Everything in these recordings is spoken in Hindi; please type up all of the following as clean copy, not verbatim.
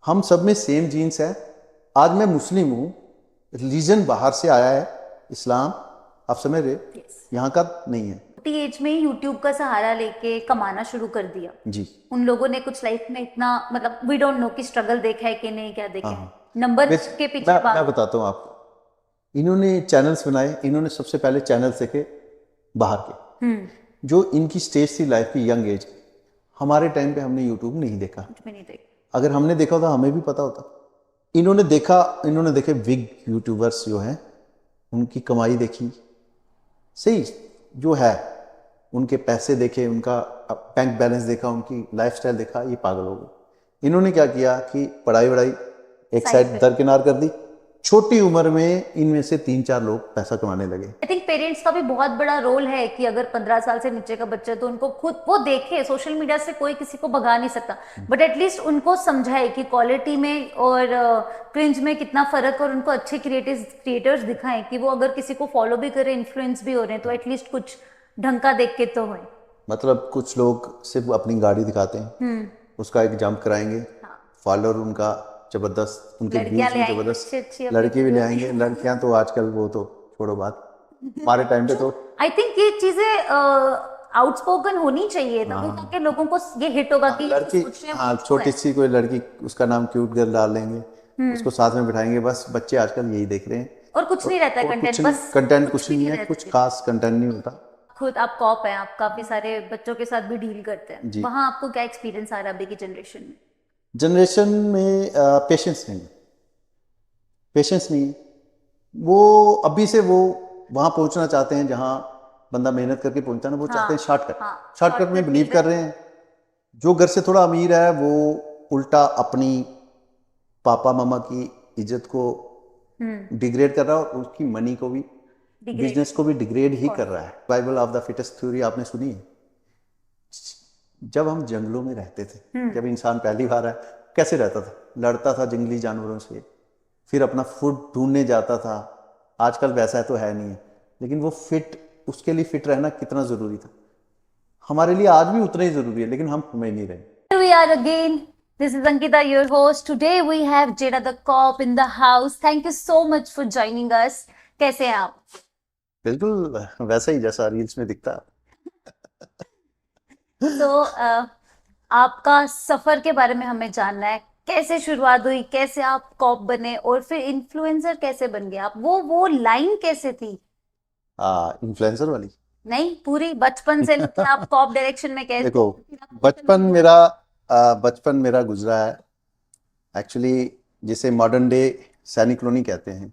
हम सब में सेम जीन्स है। आज मैं मुस्लिम हूँ, रिलीजन बाहर से आया है, इस्लाम, आप समझ रहे, यस। यहाँ का नहीं है। छोटी एज में ही यूट्यूब का सहारा लेके कमाना शुरू कर दिया। जी। उन लोगों ने कुछ लाइफ में इतना मतलब वी डोंट नो कि स्ट्रगल देखा है कि नहीं, क्या हाँ देखा है। हाँ। नंबर बेस के मैं पीछे मैं भाग। बताता हूँ आपको। इन्होंने चैनल्स बनाए, इन्होंने सबसे पहले चैनल्स देखे बाहर के, हम्म। जो इनकी स्टेज थी लाइफ की, यंग एज। हमारे टाइम पे हमने यूट्यूब नहीं देखा। कुछ भी नहीं देख। अगर हमने देखा होता हमें भी पता होता। इन्होंने देखा, इन्होंने देखे बिग यूट्यूबर्स जो हैं, उनकी कमाई देखी, सही जो है, उनके पैसे देखे, उनका बैंक बैलेंस देखा, उनकी लाइफस्टाइल देखा, ये पागल हो गए। इन्होंने क्या किया कि पढ़ाई वढ़ाई एक साइड साइड पे। दरकिनार कर दी। छोटी उम्र में इनमें से तीन चार लोग पैसा कमाने लगे। आई थिंक पेरेंट्स का भी बहुत बड़ा रोल है कि अगर 15 साल से नीचे का बच्चा है तो उनको खुद वो देखे। सोशल मीडिया से कोई किसी को भगा नहीं सकता, बट एटलीस्ट उनको समझाए कि क्वालिटी में और क्रिंज में कितना फर्क, और उनको अच्छे क्रिएटर्स दिखाएं कि वो अगर किसी को फॉलो भी करे, इन्फ्लुएंस भी हो रहे हैं, तो एटलीस्ट कुछ ढंग का देख के तो हो। मतलब कुछ लोग सिर्फ अपनी गाड़ी दिखाते हैं, हम्म। उसका एक जंप कराएंगे, हाँ। फॉलोअर उनका ज़बरदस्त, उनके लड़कियां व्यूज़ ले भी आएंगे ज़बरदस्त, अच्छी अच्छी अपनी लड़के भी ले वीडियोस। आएंगे। लड़कियां तो आजकल वो तो छोड़ो बात, हमारे टाइम पे जो तो। आई थिंक ये चीजें आउटस्पोकन होनी चाहिए, तभी हाँ जाके लोगों को ये हिट होगा हाँ, कि ये जो लड़की, सोच रहे हैं वो हाँ ट्रू है। छोटी सी कोई लड़की, उसका नाम क्यूट गर्ल डाल देंगे, हम्म। उसको साथ में बिठाएंगे, बस बच्चे आजकल यही देख रहे हैं। और कुछ नहीं रहता है और कुछ कंटेंट, नहीं, बस कंटेंट कुछ कुछ भी नहीं नहीं है, कुछ रहता है। खास कंटेंट नहीं होता। खुद आप कॉप हैं, आप काफी सारे बच्चों के साथ भी डील करते हैं, जी। वहां आपको क्या एक्सपीरियंस आ रहा है अभी की जनरेशन में? जनरेशन में पेशेंस नहीं, पेशेंस नहीं है। वो अभी से वो वहाँ पहुँचना चाहते हैं जहाँ बंदा मेहनत करके पहुँचता है ना, वो चाहते हैं हाँ शॉर्टकट। हाँ, शॉर्टकट में शॉर्टकट बिलीव मिल रहा कर है। रहे हैं। जो घर से थोड़ा अमीर है वो उल्टा अपनी पापा मामा की इज्जत को हम्म। डिग्रेड कर रहा है, और उसकी मनी को भी, डिग्रेड। बिजनेस को भी डिग्रेड ही कर कौन? रहा है। Survival of the fittest theory आपने सुनी है? जब हम जंगलों में रहते थे, हम्म। जब इंसान पहली बार है, कैसे रहता था? लड़ता था जंगली जानवरों से, फिर अपना फूड ढूंढने जाता था। आजकल वैसा तो है नहीं है, लेकिन वो फिट, उसके लिए फिट रहना कितना ज़रूरी था, हमारे लिए आज भी उतना ही ज़रूरी है, लेकिन हम समझ नहीं रहे। Here we are again. This is Ankita, your host. Today we have Jada the cop in the house. Thank you so much for joining us. कैसे हैं आप? बिल्कुल वैसा ही जैसा रील्स में दिखता है। तो आपका सफर के बारे में हमें जानना है। कैसे शुरुआत हुई, कैसे आप कॉप बने, और फिर इन्फ्लुएंसर कैसे बन गए आप? वो लाइन कैसे थी? हाँ, इन्फ्लुएंसर वाली। नहीं, पूरी बचपन से लेके आप कॉप डायरेक्शन में कैसे, देखो, फिर आप सोशल बचपन मीडिया मेरा पे? बचपन मेरा गुजरा है एक्चुअली, जिसे मॉडर्न डे सैनिक कॉलोनी कहते हैं,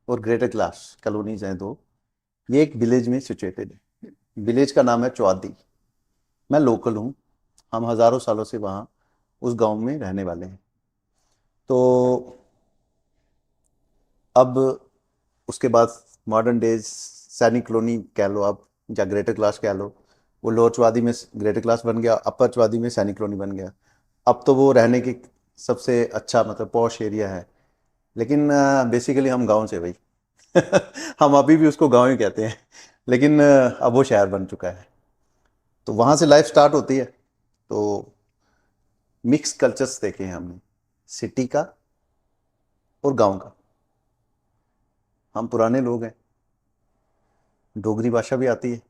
और ग्रेटर क्लास कॉलोनीज हैं दो। ये एक विलेज में सिचुएटेड है। विलेज का नाम है चौआदी। मैं लोकल हूँ, हम हज़ारों सालों से वहाँ उस गांव में रहने वाले हैं। तो अब उसके बाद मॉडर्न डेज सैनिक कॉलोनी कह लो आप, या ग्रेटर क्लास कह लो। वो लोअर चौआदी में ग्रेटर क्लास बन गया, अपर चौआदी में सैनिक कॉलोनी बन गया। अब तो वो रहने की सबसे अच्छा मतलब पॉश एरिया है। लेकिन बेसिकली हम गांव से भाई। हम अभी भी उसको गांव ही कहते हैं, लेकिन अब वो शहर बन चुका है। तो वहाँ से लाइफ स्टार्ट होती है। तो मिक्स कल्चर्स देखे हैं हमने, सिटी का और गांव का। हम पुराने लोग हैं, डोगरी भाषा भी आती है।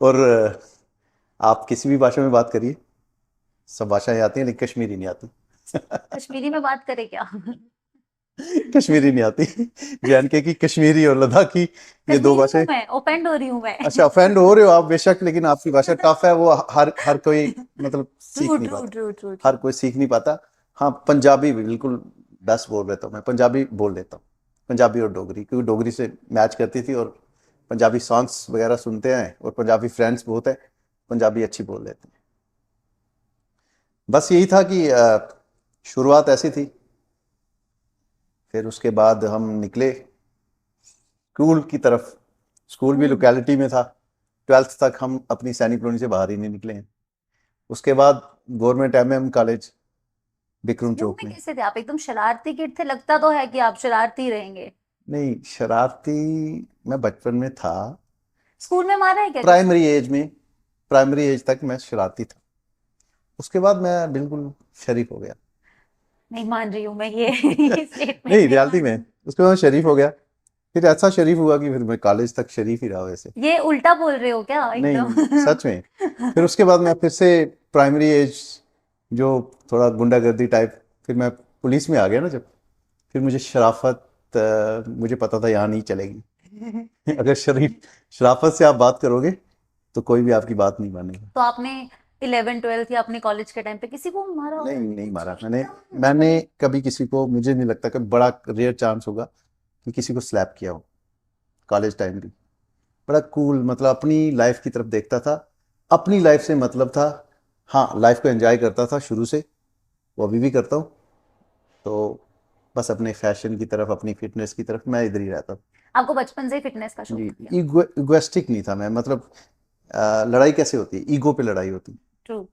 और आप किसी भी भाषा में बात करिए, सब भाषाएं आती हैं, लेकिन कश्मीरी नहीं आती। कश्मीरी में बात करें क्या? कश्मीरी नहीं आती। जेएनके की कश्मीरी और लद्दाखी, ये दो कश्मीरी हूँ भाषाएं। मैं, ओफेंड हो रही हूँ मैं। अच्छा, ऑफेंड हो रहे हो आप बेशक, लेकिन आपकी भाषा टफ है, वो हर हर कोई मतलब ट्रू सीख नहीं ट्रू पाता। True true true. हर कोई सीख नहीं पाता। हाँ, पंजाबी भी बिल्कुल बेस्ट बोल लेता हूँ मैं, पंजाबी बोल लेता हूँ। पंजाबी और डोगरी, क्योंकि डोगरी से मैच करती थी, और पंजाबी सॉन्ग्स वगैरह सुनते हैं, और पंजाबी फ्रेंड्स बहुत है, पंजाबी अच्छी बोल लेते हैं। बस यही था कि शुरुआत ऐसी थी। फिर उसके बाद हम निकले स्कूल की तरफ। स्कूल भी हम्म। लोकेलिटी में था। 12th तक हम अपनी सैनिक कॉलोनी से बाहर ही नहीं निकले हैं। उसके बाद government MM college Bikram school Chowk में में। कैसे थे आप? एकदम शरारती किड थे, लगता तो है कि आप शरारती रहेंगे। नहीं, शरारती मैं बचपन में था। स्कूल में मारा है क्या किसी? प्राइमरी एज में, प्राइमरी एज तक मैं शरारती था। उसके बाद मैं बिल्कुल शरीफ हो गया। नहीं मान रही हूँ मैं ये स्टेटमेंट नहीं, नहीं रियलिटी मान में उसके बाद शरीफ हो गया। फिर ऐसा शरीफ हुआ कि फिर मैं कॉलेज तक शरीफ ही रहा वैसे। ये उल्टा बोल रहे हो क्या नहीं, एकदम सच में। फिर उसके बाद मैं फिर से प्राइमरी एज, जो थोड़ा गुंडागर्दी टाइप, फिर मैं पुलिस में आ गया ना जब, फिर मुझे शराफत, मुझे पता था यहाँ नहीं चलेगी। अगर शराफत से आप बात करोगे तो कोई भी आपकी बात नहीं मानेगा। तो आपने 11 12 या अपने कॉलेज के टाइम पे किसी को मारा हो? नहीं, नहीं मारा मैंने कभी किसी को, मुझे नहीं लगता कि बड़ा रेयर चांस होगा कि किसी को स्लैप किया हो। कॉलेज टाइम भी बड़ा कूल, मतलब अपनी लाइफ की तरफ देखता था, अपनी लाइफ से मतलब था। हाँ, लाइफ को एंजॉय करता था शुरू से, वो अभी भी करता हूँ। तो बस अपने फैशन की तरफ, अपनी फिटनेस की तरफ मैं इधर ही रहता था। आपको बचपन से ही फिटनेस का शौक जी, था क्या? इगोइस्टिक नहीं था मैं, मतलब लड़ाई कैसे होती है, ईगो पे लड़ाई होती है। ट्रू।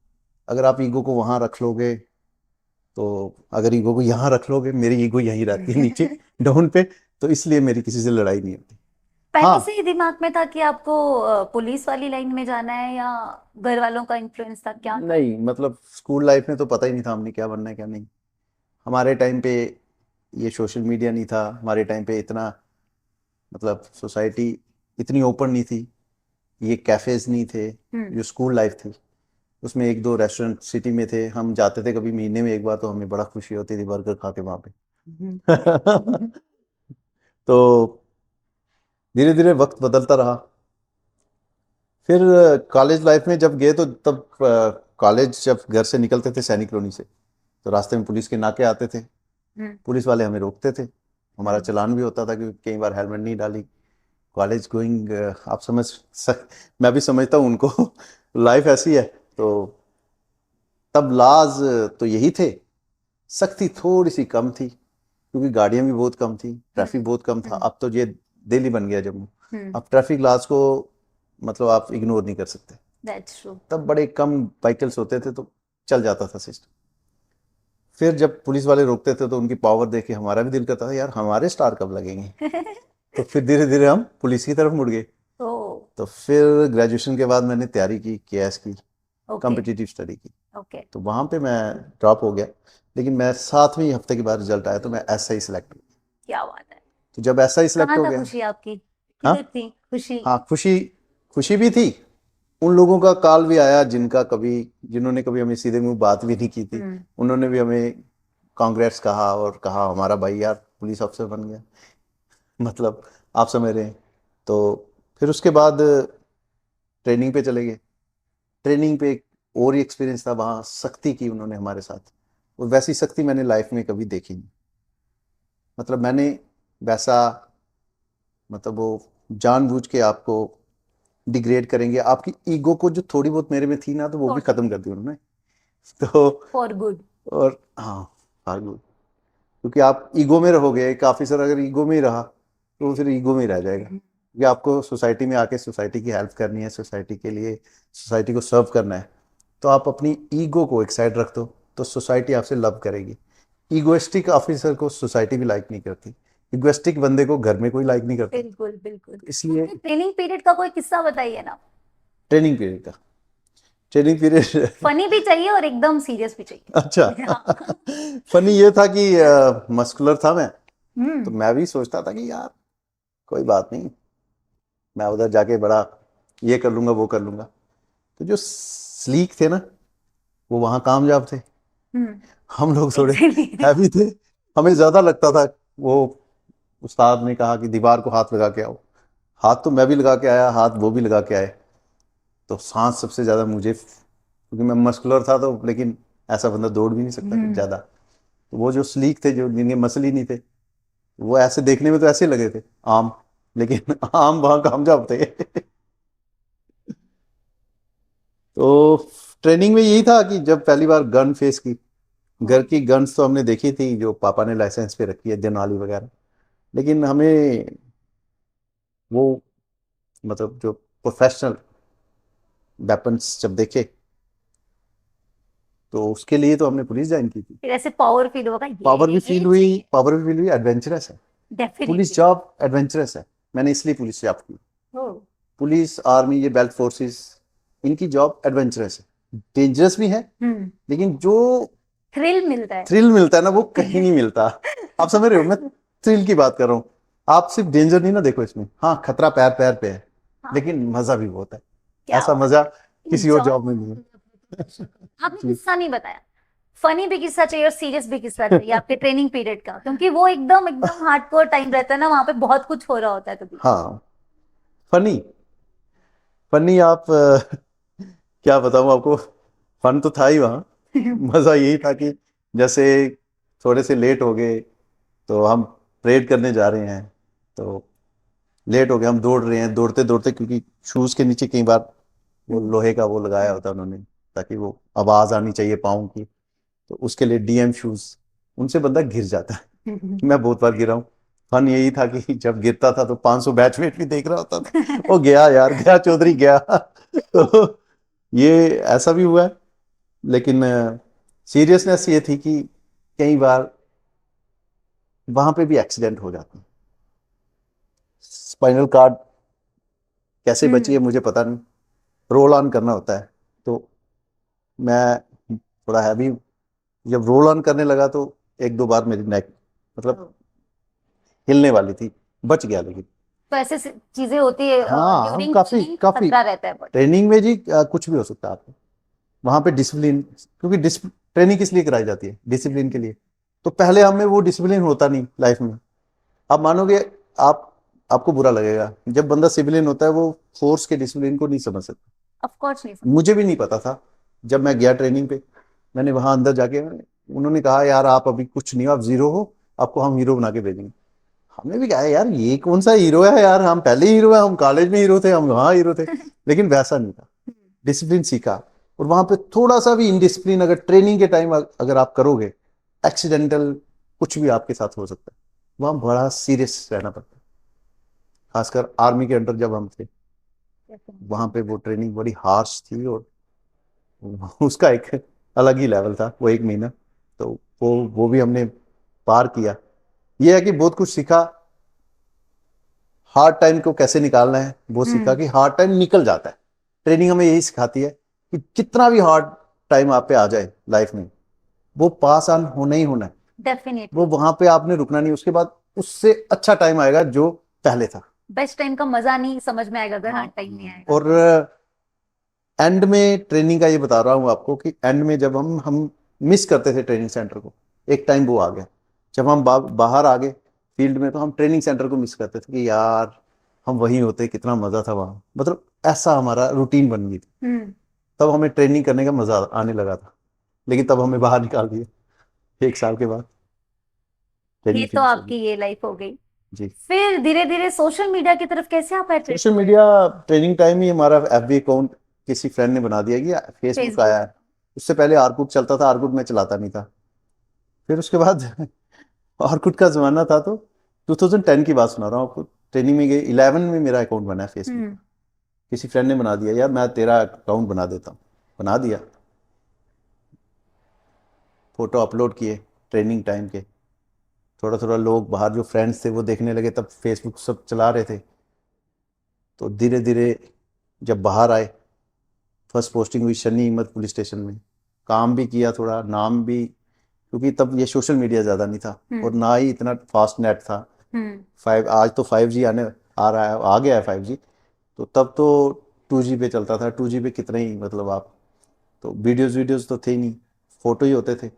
अगर आप ईगो को वहां रख लोगे, तो अगर ईगो को यहाँ रख लोगे, मेरी ईगो यहीं रहती है नीचे डाउन पे, तो इसलिए मेरी किसी से लड़ाई नहीं होती। पहले से हाँ, ही दिमाग में था कि आपको पुलिस वाली लाइन में जाना है, या घर वालों का इन्फ्लुएंस था, क्या था? नहीं, मतलब स्कूल लाइफ में तो पता ही नहीं था हमने क्या बनना है क्या नहीं। हमारे टाइम पे ये सोशल मीडिया नहीं था, हमारे टाइम पे इतना, मतलब सोसाइटी इतनी ओपन नहीं थी, ये कैफेज नहीं थे। हम्म। जो स्कूल लाइफ थी उसमें एक दो रेस्टोरेंट सिटी में थे, हम जाते थे कभी महीने में एक बार, तो हमें बड़ा खुशी होती थी बर्गर खा के वहां पे। तो धीरे धीरे वक्त बदलता रहा। फिर कॉलेज लाइफ में जब गए तो तब कॉलेज जब घर से निकलते थे सैनिक कॉलोनी से, तो रास्ते में पुलिस के नाके आते थे। हम्म। पुलिस वाले हमें रोकते थे, हमारा हम्म। चालान भी होता था क्योंकि कई बार हेलमेट नहीं डाली। कॉलेज गोइंग, आप मैं भी समझता हूँ उनको। लाइफ ऐसी है। तो तब लाज तो यही थे, सख्ती थोड़ी सी कम थी क्योंकि गाड़ियां भी बहुत कम थी, ट्रैफिक बहुत कम था। हम्म। अब तो ये दिल्ली बन गया जम्मू। हम्म। अब ट्रैफिक लॉज को मतलब आप इग्नोर नहीं कर सकते। That's true. तब बड़े कम व्हीकल्स होते थे तो चल जाता था सिस्टम। फिर जब पुलिस वाले रोकते थे तो उनकी पावर देख के हमारा भी दिल करता था, यार हमारे स्टार कब लगेंगे। तो फिर धीरे धीरे हम पुलिस की तरफ मुड़ गए। ओ। तो फिर ग्रेजुएशन के बाद मैंने तैयारी की, केएस की, ओके। कॉम्पिटिटिव स्टडी की। ओके। तो वहां पे मैं ड्रॉप हो गया, लेकिन मैं 7वें हफ्ते के बाद रिजल्ट आया तो मैं एसआई सिलेक्ट हुआ। क्या बात है। तो जब एसआई सिलेक्ट कहाँ हो था गया, खुशी आपकी, हाँ, किधर थी खुशी? हाँ, खुशी, खुशी भी थी। उन लोगों का कॉल भी आया जिन्होंने कभी हमें सीधे मुंह बात भी नहीं की थी। हम्म। उन्होंने भी हमें कांग्रेस कहा और कहा हमारा भाई यार पुलिस अफसर बन गया। मतलब आप समझ रहे हैं। तो फिर उसके बाद ट्रेनिंग पे चले गए। ट्रेनिंग पे एक और ही एक्सपीरियंस था, वहाँ सख्ती की उन्होंने हमारे साथ, और वैसी सख्ती मैंने लाइफ में कभी देखी नहीं। मतलब मैंने वैसा, मतलब वो जानबूझ के आपको डिग्रेड करेंगे, आपकी ईगो को जो थोड़ी बहुत मेरे में थी ना, तो वो भी खत्म टोटली। कर दी उन्होंने। तो फॉर गुड। और हाँ, फालतू, क्योंकि आप ईगो में रहोगे, एक ऑफिसर अगर ईगो में ही रहा तो वो फिर ईगो में ही रह जाएगा। क्योंकि आपको सोसाइटी में आके सोसाइटी की हेल्प करनी है, सोसाइटी के लिए, सोसाइटी को सर्व करना है। तो आप अपनी ईगो को एक साइड रख दो तो सोसाइटी आपसे लव करेगी। ईगोइस्टिक ऑफिसर को सोसाइटी भी लाइक नहीं करती, इगोइस्टिक बंदे को घर में कोई लाइक नहीं करता। बिल्कुल बिल्कुल। इसलिए ट्रेनिंग पीरियड का कोई किस्सा बताइए ना। ट्रेनिंग पीरियड का, ट्रेनिंग पीरियड फनी भी चाहिए और एकदम सीरियस भी अच्छा। चाहिए। हाँ। फनी ये था कि मस्कुलर था मैं, तो हम्म। मैं भी सोचता था कि यार कोई बात नहीं, मैं उधर जाके बड़ा ये कर लूंगा वो कर लूंगा। तो जो स्लीक थे ना, वो वहाँ कामयाब थे। हम्म। हम लोग थोड़े इसीलिए। हैवी थे, हमें ज्यादा लगता था। वो उस्ताद ने कहा कि दीवार को हाथ लगा के आओ। हाथ तो मैं भी लगा के आया, हाथ वो भी लगा के आए। तो सांस सबसे ज्यादा मुझे, क्योंकि मैं मस्कुलर था, तो लेकिन ऐसा बंदा दौड़ भी नहीं सकता हम्म। ज्यादा। तो वो जो स्लीक थे, जो जिनके मसल ही नहीं थे, वो ऐसे देखने में तो ऐसे लगे थे आम, लेकिन आम वहां कामयाब थे। तो ट्रेनिंग में यही था कि जब पहली बार गन फेस की, घर की गन्स तो हमने देखी थी जो पापा ने लाइसेंस पे रखी है, देनाली वगैरह, लेकिन हमें वो, मतलब जो प्रोफेशनल वेपन्स जब देखे, तो उसके लिए तो हमने पुलिस ज्वाइन की थी। फिर ऐसे पावर फील होगा, पावर भी ये फील हुई, चाहिए। पावर भी फील हुई, एडवेंचरस है। Police definitely. जॉब एडवेंचरस है, मैंने इसलिए पुलिस जॉब की। ओ। पुलिस, आर्मी, ये बेल्ट फोर्सेस, इनकी जॉब एडवेंचरस है। डेंजरस भी है, लेकिन जो थ्रिल मिलता है। थ्रिल मिलता है ना वो कहीं नहीं मिलता। आप समझ रहे हो, मैं थ्रिल की बात कर रहा हूँ। आप सिर्फ डेंजर नहीं ना देखो इसमें, हाँ खतरा पैर पैर पे है, हाँ, लेकिन मजा भी बहुत है। क्या ऐसा बात, मजा किसी और एंजॉय। जॉब में नहीं है। आपने जी किस्सा नहीं बताया, फनी भी किस्सा चाहिए और सीरियस भी किस्सा चाहिए आपके ट्रेनिंग पीरियड का, क्योंकि वो एकदम एकदम हार्डकोर टाइम रहता है ना, वहां पे बहुत कुछ हो रहा होता है कभी। हाँ, फनी फनी आप क्या बताऊं आपको, फन तो था ही वहाँ। मजा यही था कि जैसे थोड़े से लेट हो गए, तो हम परेड करने जा रहे हैं, तो लेट हो गए, हम दौड़ रहे हैं, दौड़ते दौड़ते, क्योंकि शूज के नीचे कई बार वो लोहे का वो लगाया होता है उन्होंने, ताकि वो आवाज आनी चाहिए पाँव की, तो उसके लिए डीएम शूज, उनसे बंदा गिर जाता है। मैं बहुत बार गिरा हूँ। फन यही था कि जब गिरता था तो 500 बैचमेट भी देख रहा होता था, वो गया यार, गया चौधरी गया। तो ये ऐसा भी हुआ है, लेकिन सीरियसनेस ये थी कि कई बार वहां पे भी एक्सीडेंट हो जाते हैं। स्पाइनल कार्ड कैसे बची है मुझे पता नहीं, रोल ऑन करना होता है, तो मैं थोड़ा हैवी, जब रोल ऑन करने लगा तो एक दो बार मेरी नेक मतलब हिलने वाली थी, बच गया लेकिन। तो ऐसे चीजें होती है हाँ, हम ड्यूरिंग काफी ट्रेनिंग, काफी खतरा रहता है बट। ट्रेनिंग में जी कुछ भी हो सकता है आपको वहां पे, डिसिप्लिन, क्योंकि ट्रेनिंग किस लिए कराई जाती है, डिसिप्लिन के लिए। तो पहले हमें वो डिसिप्लिन होता नहीं लाइफ में। आप मानोगे, आप आपको बुरा लगेगा, जब बंदा सिविलियन होता है वो फोर्स के डिसिप्लिन को नहीं समझ सकता। ऑफ कोर्स नहीं समझ। मुझे भी नहीं पता था, जब मैं गया ट्रेनिंग पे, मैंने वहां अंदर जाके, उन्होंने कहा यार आप अभी कुछ नहीं हो, आप जीरो हो, आपको हम हीरो बना के भेजेंगे। हमने भी कहा यार ये कौन सा हीरो है यार, हम पहले हीरो है, हम कॉलेज में हीरो थे, हम वहां हीरो थे, लेकिन वैसा नहीं था। डिसिप्लिन सीखा, और वहां पे थोड़ा सा भी इनडिसिप्लिन अगर ट्रेनिंग के टाइम अगर आप करोगे, एक्सीडेंटल कुछ भी आपके साथ हो सकता है। वहां बड़ा सीरियस रहना पड़ता है, खासकर आर्मी के अंडर जब हम थे, वहां पे वो ट्रेनिंग बड़ी हार्श थी, और उसका एक अलग ही लेवल था वो एक महीना। तो वो भी हमने पार किया। ये है कि बहुत कुछ सीखा, हार्ड टाइम को कैसे निकालना है वो सीखा, कि हार्ड टाइम निकल जाता है। ट्रेनिंग हमें यही सिखाती है कि कितना भी हार्ड टाइम आप पे आ जाए लाइफ में, वो पास ऑन होना ही होना है। वो डेफिनेटली। वहां पे आपने रुकना नहीं, उसके बाद उससे अच्छा टाइम आएगा जो पहले था। बेस्ट टाइम का मजा नहीं समझ में आएगा अगर हाँ, हार्ड टाइम नहीं आएगा और तो। एंड में ट्रेनिंग का ये बता रहा हूँ आपको, कि एंड में जब हम मिस करते थे ट्रेनिंग सेंटर को, एक टाइम वो आ गया जब हम बाहर आ गए फील्ड में, तो हम ट्रेनिंग सेंटर को मिस करते थे कि यार हम वहीं होते, कितना मजा था वहां, मतलब ऐसा हमारा रूटीन बन गई थी। तब हमें ट्रेनिंग करने का मजा आने लगा था, लेकिन तब हमें बाहर निकाल दिया 1 साल के बाद, ये ट्रेनिंग तो फिनिश हो गई। आपकी ये लाइफ हो गई। जी। फिर धीरे धीरे सोशल मीडिया की तरफ कैसे आप आए training? Social media training time ही हमारा एफबी अकाउंट किसी फ्रेंड ने बना दिया कि फेसबुक फेसबुक। आया है। उससे पहले आरकुट चलता था, आरकुट में चलाता नहीं था। फिर उसके बाद ऑर्कुट का जमाना था, तो 2010 की बात सुना रहा हूँ आपको, ट्रेनिंग में गए, 11 में मेरा अकाउंट बना है फेसबुक का। किसी फ्रेंड ने बना दिया, यार मैं तेरा अकाउंट बना देता हूँ, बना दिया, फोटो अपलोड किए ट्रेनिंग टाइम के। थोड़ा थोड़ा लोग बाहर जो फ्रेंड्स थे वो देखने लगे, तब फेसबुक सब चला रहे थे। तो धीरे धीरे जब बाहर आए, फर्स्ट पोस्टिंग हुई शनि हिम्मत पुलिस स्टेशन में, काम भी किया, थोड़ा नाम भी, क्योंकि तब ये सोशल मीडिया ज़्यादा नहीं था, और ना ही इतना फास्ट नेट था। फाइव, आज तो 5G आने आ रहा है, आ गया है 5G, तो तब तो 2G पे चलता था। 2G पे कितने ही, मतलब आप, तो वीडियोस वीडियोस तो थे ही नहीं, फोटो ही होते थे।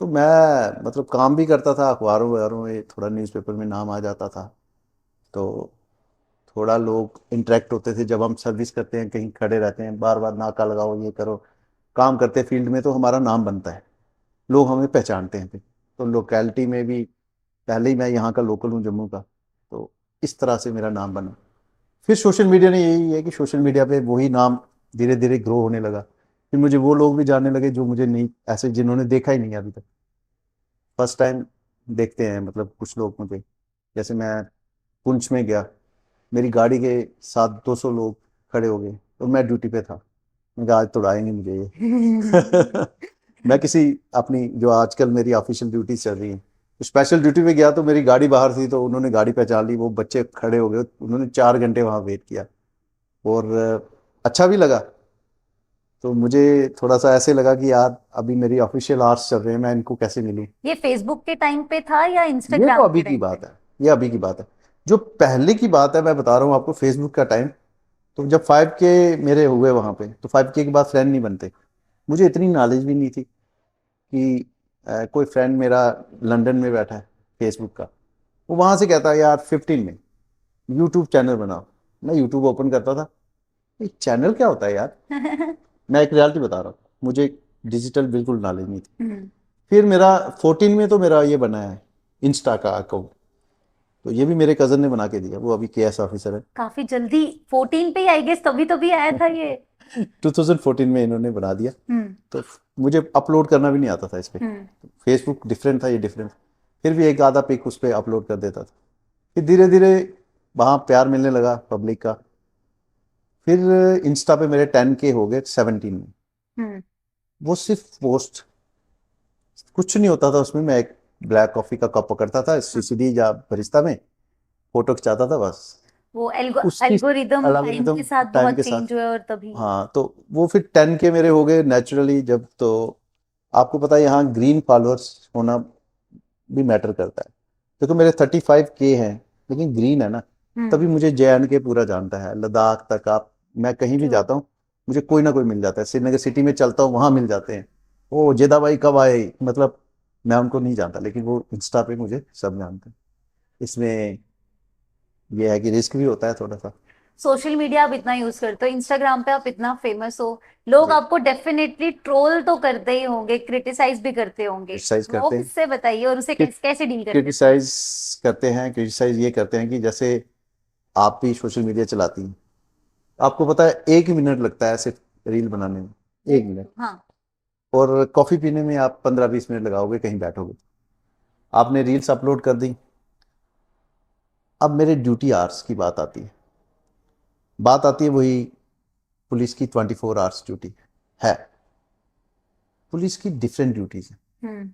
तो मैं मतलब काम भी करता था, अखबारों वगैरह में, थोड़ा न्यूज़पेपर में नाम आ जाता था। तो थोड़ा लोग इंटरेक्ट होते थे, जब हम सर्विस करते हैं कहीं खड़े रहते हैं, बार बार नाका लगाओ, ये करो, काम करते फील्ड में, तो हमारा नाम बनता है, लोग हमें पहचानते हैं फिर। तो लोकेलिटी में भी, पहले ही मैं यहाँ का लोकल हूँ जम्मू का, तो इस तरह से मेरा नाम बना। फिर सोशल मीडिया ने यही है कि सोशल मीडिया पे वही नाम धीरे धीरे ग्रो होने लगा। फिर मुझे वो लोग भी जानने लगे जो मुझे नहीं, ऐसे जिन्होंने देखा ही नहीं अभी तक, फर्स्ट टाइम देखते हैं, मतलब कुछ लोग मुझे, जैसे मैं पुंछ में गया, मेरी गाड़ी के साथ 200 लोग खड़े हो गए, और मैं ड्यूटी पे था। मैं कहा, आज तो उड़ाएंगे मुझे ये। मैं किसी अपनी, जो आजकल मेरी ऑफिशियल ड्यूटी चल रही है, स्पेशल ड्यूटी पे गया, तो मेरी गाड़ी बाहर थी, तो उन्होंने गाड़ी पहचान ली, वो बच्चे खड़े हो गए, उन्होंने 4 घंटे वहां वेट किया, और अच्छा भी लगा। तो मुझे थोड़ा सा ऐसे लगा कि यार अभी मेरी ऑफिशियल आवर्स चल रहे हैं, मैं इनको कैसे मिलूं। ये फेसबुक के टाइम पे था या ये तो इंस्टाग्राम के अभी की टाइम पे? बात है, ये अभी की बात है। जो पहले की बात है मैं बता रहा हूँ आपको, फेसबुक का टाइम। तो जब 5K मेरे हुए वहां पे, तो 5K के बाद फ्रेंड नहीं बनते। मुझे इतनी नॉलेज भी नहीं थी कि कोई फ्रेंड मेरा लंदन में बैठा है फेसबुक का, वो वहां से कहता है यार 15 में यूट्यूब चैनल बनाओ। मैं यूट्यूब ओपन करता था, ये चैनल क्या होता है यार। मैं एक रियलिटी बता रहा हूँ, मुझे डिजिटल बिल्कुल नॉलेज नहीं थी। हम्म, फिर मेरा 14 में तो मेरा ये बना है इंस्टा का अकाउंट। तो ये भी मेरे कजन ने बना के दिया, वो अभी KS ऑफिसर है। काफी जल्दी 14 पे ही आई गेस, तभी तभी आया था ये। 2014 में इन्होंने बना दिया। हम्म। तो मुझे अपलोड करना भी नहीं आता था इस पे। हम्म। फेसबुक डिफरेंट था, ये डिफरेंट। फिर भी एक आधा पिक उस पर अपलोड कर देता था। फिर धीरे धीरे वहाँ प्यार मिलने लगा पब्लिक का। फिर इंस्टा पे मेरे 10K हो गए 17 में। हम्म। वो सिर्फ पोस्ट, कुछ नहीं होता था उसमें। मैं एक ब्लैक कॉफी का कप पकड़ता था हाँ, CCD या बरिस्ता में, फोटो खिंचाता था बस। वो उसकी एल्गोरिदम टाइम के एल्गोरिथम साथ टाइम बहुत के साथ, चेंज हुआ और तभी। हाँ, तो वो फिर 10K मेरे हो गए नेचुरली जब। तो आपको पता है यहाँ ग्रीन फॉलोअर्स होना भी मैटर करता है। देखो मेरे 35K हैं, लेकिन ग्रीन है ना। हम्म। तभी मुझे JNK पूरा जानता है, लद्दाख तक। आप, मैं कहीं भी ट्रू। जाता हूँ, मुझे कोई ना कोई मिल जाता है। श्रीनगर सिटी में चलता हूँ, वहां मिल जाते हैं। ओ जेदा भाई कब आए, मतलब मैं उनको नहीं जानता, लेकिन वो इंस्टा पे मुझे सब जानते हैं। इसमें ये है कि रिस्क भी होता है थोड़ा सा। सोशल मीडिया आप इतना यूज करते हो, इंस्टाग्राम पे आप इतना फेमस हो, लोग जी, आपको डेफिनेटली ट्रोल तो करते ही होंगे, क्रिटिसाइज भी करते होंगे। क्रिटिसाइज वो करते हैं। किससे बताइए, और उसे कैसे कैसे डील करते थे? क्रिटिसाइज करते हैं, क्रिटिसाइज ये करते हैं कि जैसे आप भी सोशल मीडिया चलाती हैं, आपको पता है 1 मिनट लगता है सिर्फ रील बनाने में, 1 मिनट। हाँ। और कॉफी पीने में आप 15-20 मिनट लगाओगे कहीं बैठोगे। आपने रील्स अपलोड कर दी। अब मेरे ड्यूटी आवर्स की बात आती है वही, पुलिस की 24 आवर्स ड्यूटी है। पुलिस की डिफरेंट ड्यूटीज है। हम्म।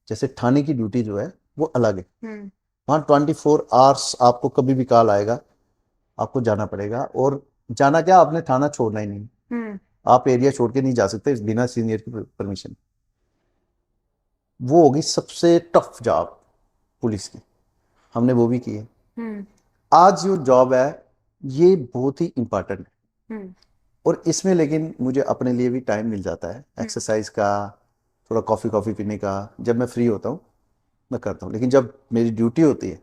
जैसे थाने की ड्यूटी जो है वो अलग है। हम्म। वहाँ 24 आवर्स आपको कभी भी कॉल आएगा, आपको जाना पड़ेगा। और जाना क्या, आपने थाना छोड़ना ही नहीं। हम्म। आप एरिया छोड़ के नहीं जा सकते बिना सीनियर की परमिशन। वो होगी सबसे टफ जॉब पुलिस की, हमने वो भी की है। हम्म। आज जो जॉब है ये बहुत ही इंपॉर्टेंट है। हम्म। और इसमें लेकिन मुझे अपने लिए भी टाइम मिल जाता है, हम्म। एक्सरसाइज का, थोड़ा कॉफ़ी कॉफ़ी पीने का। जब मैं फ्री होता हूँ मैं करता हूँ, लेकिन जब मेरी ड्यूटी होती है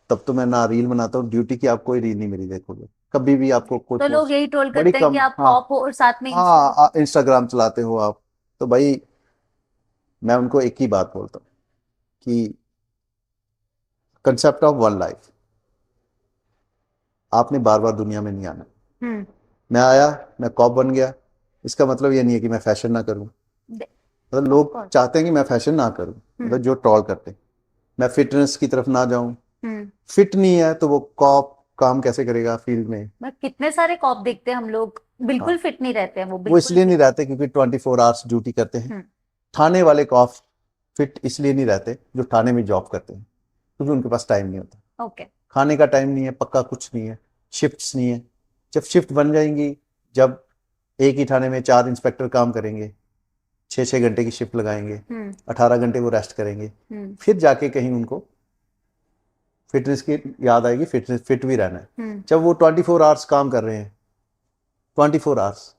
तब तो मैं ना रील बनाता हूँ। ड्यूटी की आप कोई रील नहीं मेरी देखोगे कभी भी, आपको कोई तो लोग पोस्ट, यही ट्रोल बड़ी करते हैं कि कम। आप हाँ, कॉप हो और साथ में इंस्टा। हाँ, इंस्टाग्राम चलाते हो आप। तो भाई मैं उनको एक ही बात बोलता हूँ कि कंसेप्ट ऑफ वन लाइफ, आपने बार बार दुनिया में नहीं आना। हम्म। मैं आया, मैं कॉप बन गया, इसका मतलब ये नहीं है कि मैं फैशन ना करूं। मतलब ऑफ लोग कोर्स। चाहते हैं कि मैं फैशन ना करूं, हम्म। मतलब जो ट्रॉल करते हैं। मैं फिटनेस की तरफ ना जाऊं। हम्म। फिट नहीं है तो वो कॉप काम कैसे करेगा फील्ड में। मैं कितने सारे कॉप देखते हैं हम लोग, बिल्कुल हाँ, फिट नहीं रहते हैं वो, वो बिल्कुल इसलिए भी। नहीं रहते क्योंकि 24 आवर्स ड्यूटी करते हैं। हम्म। थाने वाले कॉप फिट इसलिए नहीं रहते जो थाने में जॉब करते हैं, क्योंकि उनके पास टाइम नहीं होता। ओके। खाने का टाइम नहीं है, पक्का कुछ नहीं है, शिफ्ट्स नहीं है। जब शिफ्ट बन जाएंगी, जब एक ही थाने में 4 इंस्पेक्टर काम करेंगे, 6-6 घंटे की शिफ्ट लगाएंगे, हम्म। 18 घंटे वो रेस्ट करेंगे, हम्म। फिर जाके कहीं उनको फिटनेस की याद आएगी, फिटनेस फिट भी रहना है। हम्म। जब वो 24 आवर्स काम कर रहे हैं, 24 आवर्स,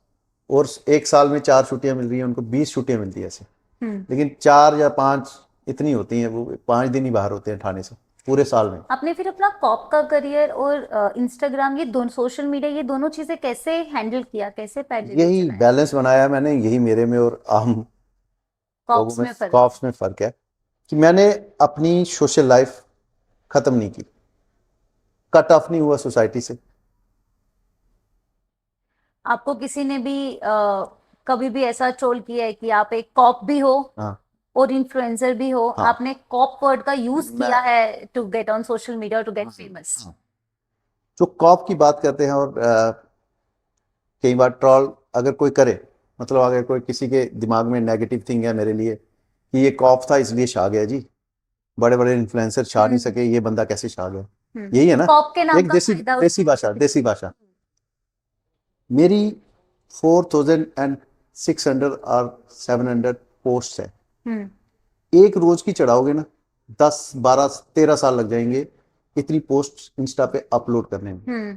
और एक साल में 4 छुट्टियां मिल रही हैं उनको, 20 छुट्टियां मिलती है ऐसे। हम्म। लेकिन 4 या 5 इतनी होती हैं, वो 5 दिन ही बाहर होते हैं थाने से पूरे साल में। आपने फिर अपना कॉप का करियर और इंस्टाग्राम, ये दोनों सोशल मीडिया, ये दोनों चीजें कैसे हैंडल किया, कैसे पैरेलली यही चलाया? बैलेंस बनाया मैंने, यही मेरे में और आम लोगों कॉप्स में, में फर्क है। कॉप्स में फर्क है कि मैंने अपनी सोशल लाइफ खत्म नहीं की, कट ऑफ नहीं हुआ सोसाइटी से। आपको किसी ने भी कभी भी ऐसा ट्रोल किया है कि आप एक कॉप भी हो हाँ, और इन्फ्लुएंसर भी हो, हाँ, आपने कॉप वर्ड का यूज मैं, किया है to get on social media, to get हाँ, फेमस? हाँ, जो कॉप की बात करते हैं और कई बार ट्रॉल अगर कोई करे, मतलब अगर कोई किसी के दिमाग में नेगेटिव थिंग है मेरे लिए कि ये कॉप था इसलिए छा गया जी, बड़े बड़े इन्फ्लुएंसर छा नहीं हम्म। सके, ये बंदा कैसे छा गया। यही है ना, कॉप के नाम एक का देसी फायदा देसी उठाया भाषा, जाता देसी भाषा। मेरी 4,600 और 700 पोस्ट है। हम्म एक रोज की चढ़ाओगे ना, 10 12 13 साल लग जाएंगे इतनी पोस्ट इंस्टा पे अपलोड करने में। हम्म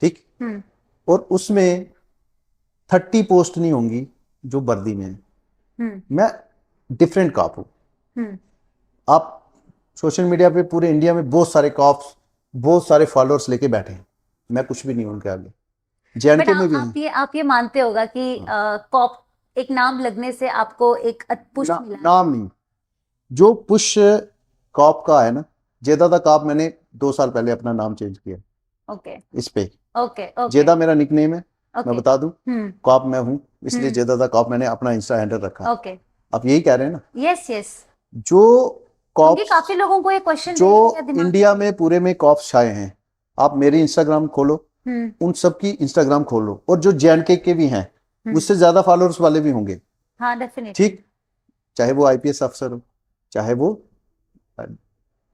ठीक। हम्म और उसमें 30 पोस्ट नहीं होंगी जो वर्दी में है। हम्म मैं डिफरेंट कॉप हूँ। हम्म आप सोशल मीडिया पे पूरे इंडिया में बहुत सारे कॉप्स, बहुत सारे फॉलोअर्स लेके बैठे हैं, मैं कुछ भी नहीं हूं उनके आगे। बट जेएनके में भी हैं। आप ये मानते होगा कि हाँ। कॉप एक नाम लगने से आपको एक पुश मिला है। नाम नहीं, जो पुश कॉप का है ना, जेदा कॉप मैंने 2 साल पहले अपना नाम चेंज किया ओके इस पे। ओके ओके जेदा मेरा निकनेम है, मैं ओके बता दूं, हम्म कॉप मैं हूं, इसलिए हम्म जेदा कॉप मैंने अपना इंस्टा हैंडल रखा है। ओके आप यही कह रहे हैं ना। यस यस, जो क्योंकि कॉप्स, काफी लोगों को ये क्वेश्चन जो रहेगा दिमाग इंडिया में। में पूरे में कॉप्स छाए हैं, आप मेरी इंस्टाग्राम खोलो, हम्म उन सब की इंस्टाग्राम खोलो, और जो जेएनके के भी हैं हम्म मुझसे ज्यादा फॉलोअर्स वाले भी होंगे। हाँ डेफिनेटली। ठीक। चाहे वो आईपीएस अफसर हो, चाहे वो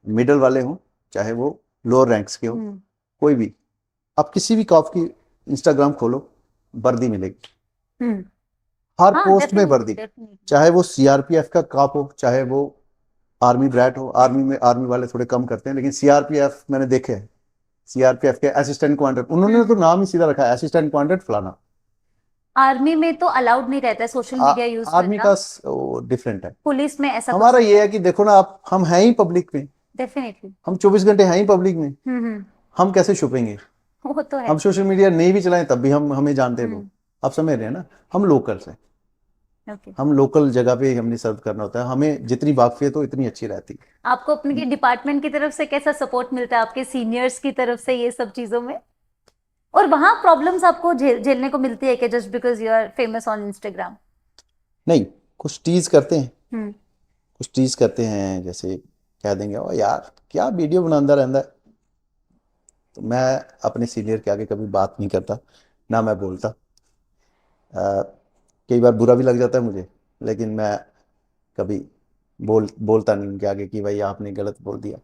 मिडल वाले हों, चाहे वो लोअर रैंक्स के हो, हम्म कोई भी, आप किसी भी कॉप की इंस्टाग्राम खोलो, वर्दी मिलेगी। हम्म हर हाँ पोस्ट में डेफिनेटली वर्दी, डेफिनेटली। चाहे वो सीआरपीएफ का कॉप हो, चाहे वो आर्मी ब्रैट हो। आर्मी में, आर्मी वाले थोड़े कम करते हैं, लेकिन सीआरपीएफ मैंने देखे हैं, सीआरपीएफ के असिस्टेंट कमांडेंट, उन्होंने तो नाम ही सीधा रखा है, असिस्टेंट कमांडेंट फलाना। आर्मी में तो अलाउड नहीं रहता है सोशल मीडिया यूज आर्मी करना। का डिफरेंट है। पुलिस में ऐसा कुछ हमारा नहीं ये है। है कि देखो ना, आप, हम हैं ही पब्लिक में, डेफिनेटली। हम 24 घंटे हैं ही पब्लिक में, हम्म, हम कैसे छुपेंगे। वो तो है। हम सोशल मीडिया नहीं भी चलाएं तब भी हम, हमें जानते हैं लोग। हम्म आप समझ रहे हैं ना, हम लोकल्स हैं, ओके। हम लोकल जगह पे हमने सर्व करना होता है, हमें जितनी वाकफियत हो इतनी अच्छी रहती है। आपको अपने डिपार्टमेंट की तरफ से कैसा सपोर्ट मिलता है, आपके सीनियर्स की तरफ से ये सब चीजों में? और वहां प्रॉब्लम्स आपको झेलने को मिलती है कि just because you are famous on Instagram? नहीं, कुछ टीज करते हैं, हम्म कुछ टीज करते हैं, जैसे कह देंगे ओ यार क्या वीडियो बनाता रहता है। तो मैं अपने सीनियर के आगे कभी बात नहीं करता, ना मैं बोलता। कई बार बुरा भी लग जाता है मुझे, लेकिन मैं कभी बोलता नहीं उनके आगे कि भाई आपने गलत बोल दिया।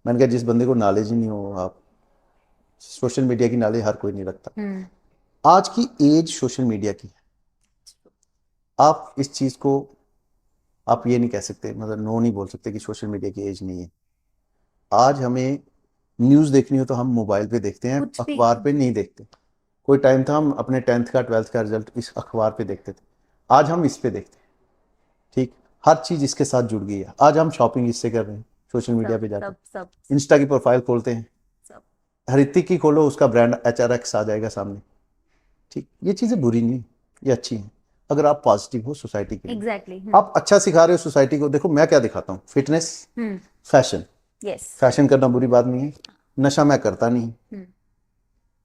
मैंने कहा जिस बंदे को नॉलेज ही नहीं हो, आप, सोशल मीडिया की नॉलेज हर कोई नहीं रखता। हम्म आज की एज सोशल मीडिया की है। आप इस चीज को, आप ये नहीं कह सकते, मतलब नो नहीं बोल सकते कि सोशल मीडिया की एज नहीं है। आज हमें न्यूज़ देखनी हो तो हम मोबाइल पे देखते हैं, कुछ भी। अखबार पे नहीं देखते। कोई टाइम था हम अपने 10th का 12th का रिजल्ट इस अखबार पे देखते थे, आज हम इस पे देखते हैं। ठीक। हर चीज इसके साथ जुड़ गई है। आज हम शॉपिंग इससे कर रहे हैं, सोशल मीडिया सब पे जाकर। सब सब इंस्टा की प्रोफाइल खोलते हैं, सब। हृतिक की खोलो, उसका ब्रांड HRX आ जाएगा सामने। ठीक। ये चीजें बुरी नहीं है, ये अच्छी हैं, अगर आप पॉजिटिव हो सोसाइटी के लिए। एग्जैक्टली। आप अच्छा सिखा रहे हो सोसाइटी को। देखो मैं क्या दिखाता हूँ, फिटनेस, हम्म फैशन। यस। फैशन करना बुरी बात नहीं है, नशा मैं करता नहीं। हम्म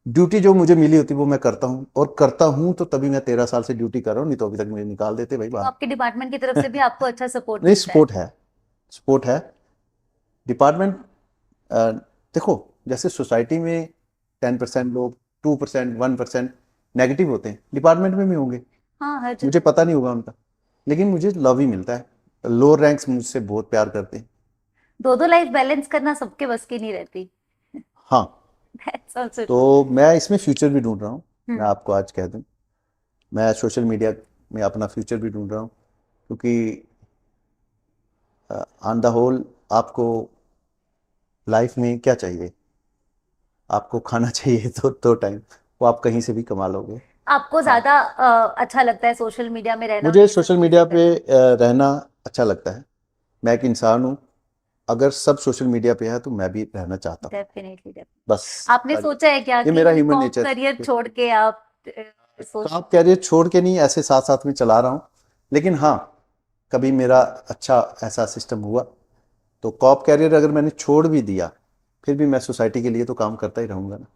ड्यूटी जो मुझे मिली होती वो मैं करता हूँ, और करता हूँ तो तभी मैं 13 साल से ड्यूटी कर रहा हूँ, नहीं तो अभी तक मुझे निकाल देते भाई तो बाहर। आपके डिपार्टमेंट की तरफ से भी आपको अच्छा सपोर्ट नहीं, मिलता है? सपोर्ट है, सपोर्ट है। डिपार्टमेंट, देखो, जैसे सोसाइटी में 10% लोग, 2%, 1% नेगेटिव होते हैं, डिपार्टमेंट में भी होंगे, हाँ हर मुझे जगह। पता नहीं होगा उनका, लेकिन मुझे लव ही मिलता है। लोअर रैंक्स मुझसे बहुत प्यार करते हैं। दो दो लाइफ बैलेंस करना सबके बस की नहीं रहती। हाँ। That's also true. तो मैं इसमें फ्यूचर भी ढूंढ रहा हूँ, मैं हम्म आपको आज कह दूं, मैं सोशल मीडिया में अपना फ्यूचर भी ढूंढ रहा हूँ, क्योंकि ऑन द होल आपको लाइफ में क्या चाहिए, आपको खाना चाहिए तो टाइम, वो आप कहीं से भी कमा लोगे। आपको हाँ। ज्यादा अच्छा लगता है सोशल मीडिया में रहना और मुझे ये सब सोशल चीजें मीडिया पे करना? रहना अच्छा लगता है। मैं एक इंसान हूँ, अगर सब सोशल मीडिया पे है तो मैं भी रहना चाहता हूँ। Definitely definitely. बस आपने सोचा है क्या ये मेरा कि ह्यूमन कॉप नेचर। करियर छोड़ के आप सोशल? आप कैरियर छोड़ के नहीं, ऐसे साथ साथ में चला रहा हूँ, लेकिन हाँ, कभी मेरा अच्छा ऐसा सिस्टम हुआ तो कॉप कैरियर अगर मैंने छोड़ भी दिया, फिर भी मैं सोसाइटी के लिए तो काम करता ही रहूँगा ना।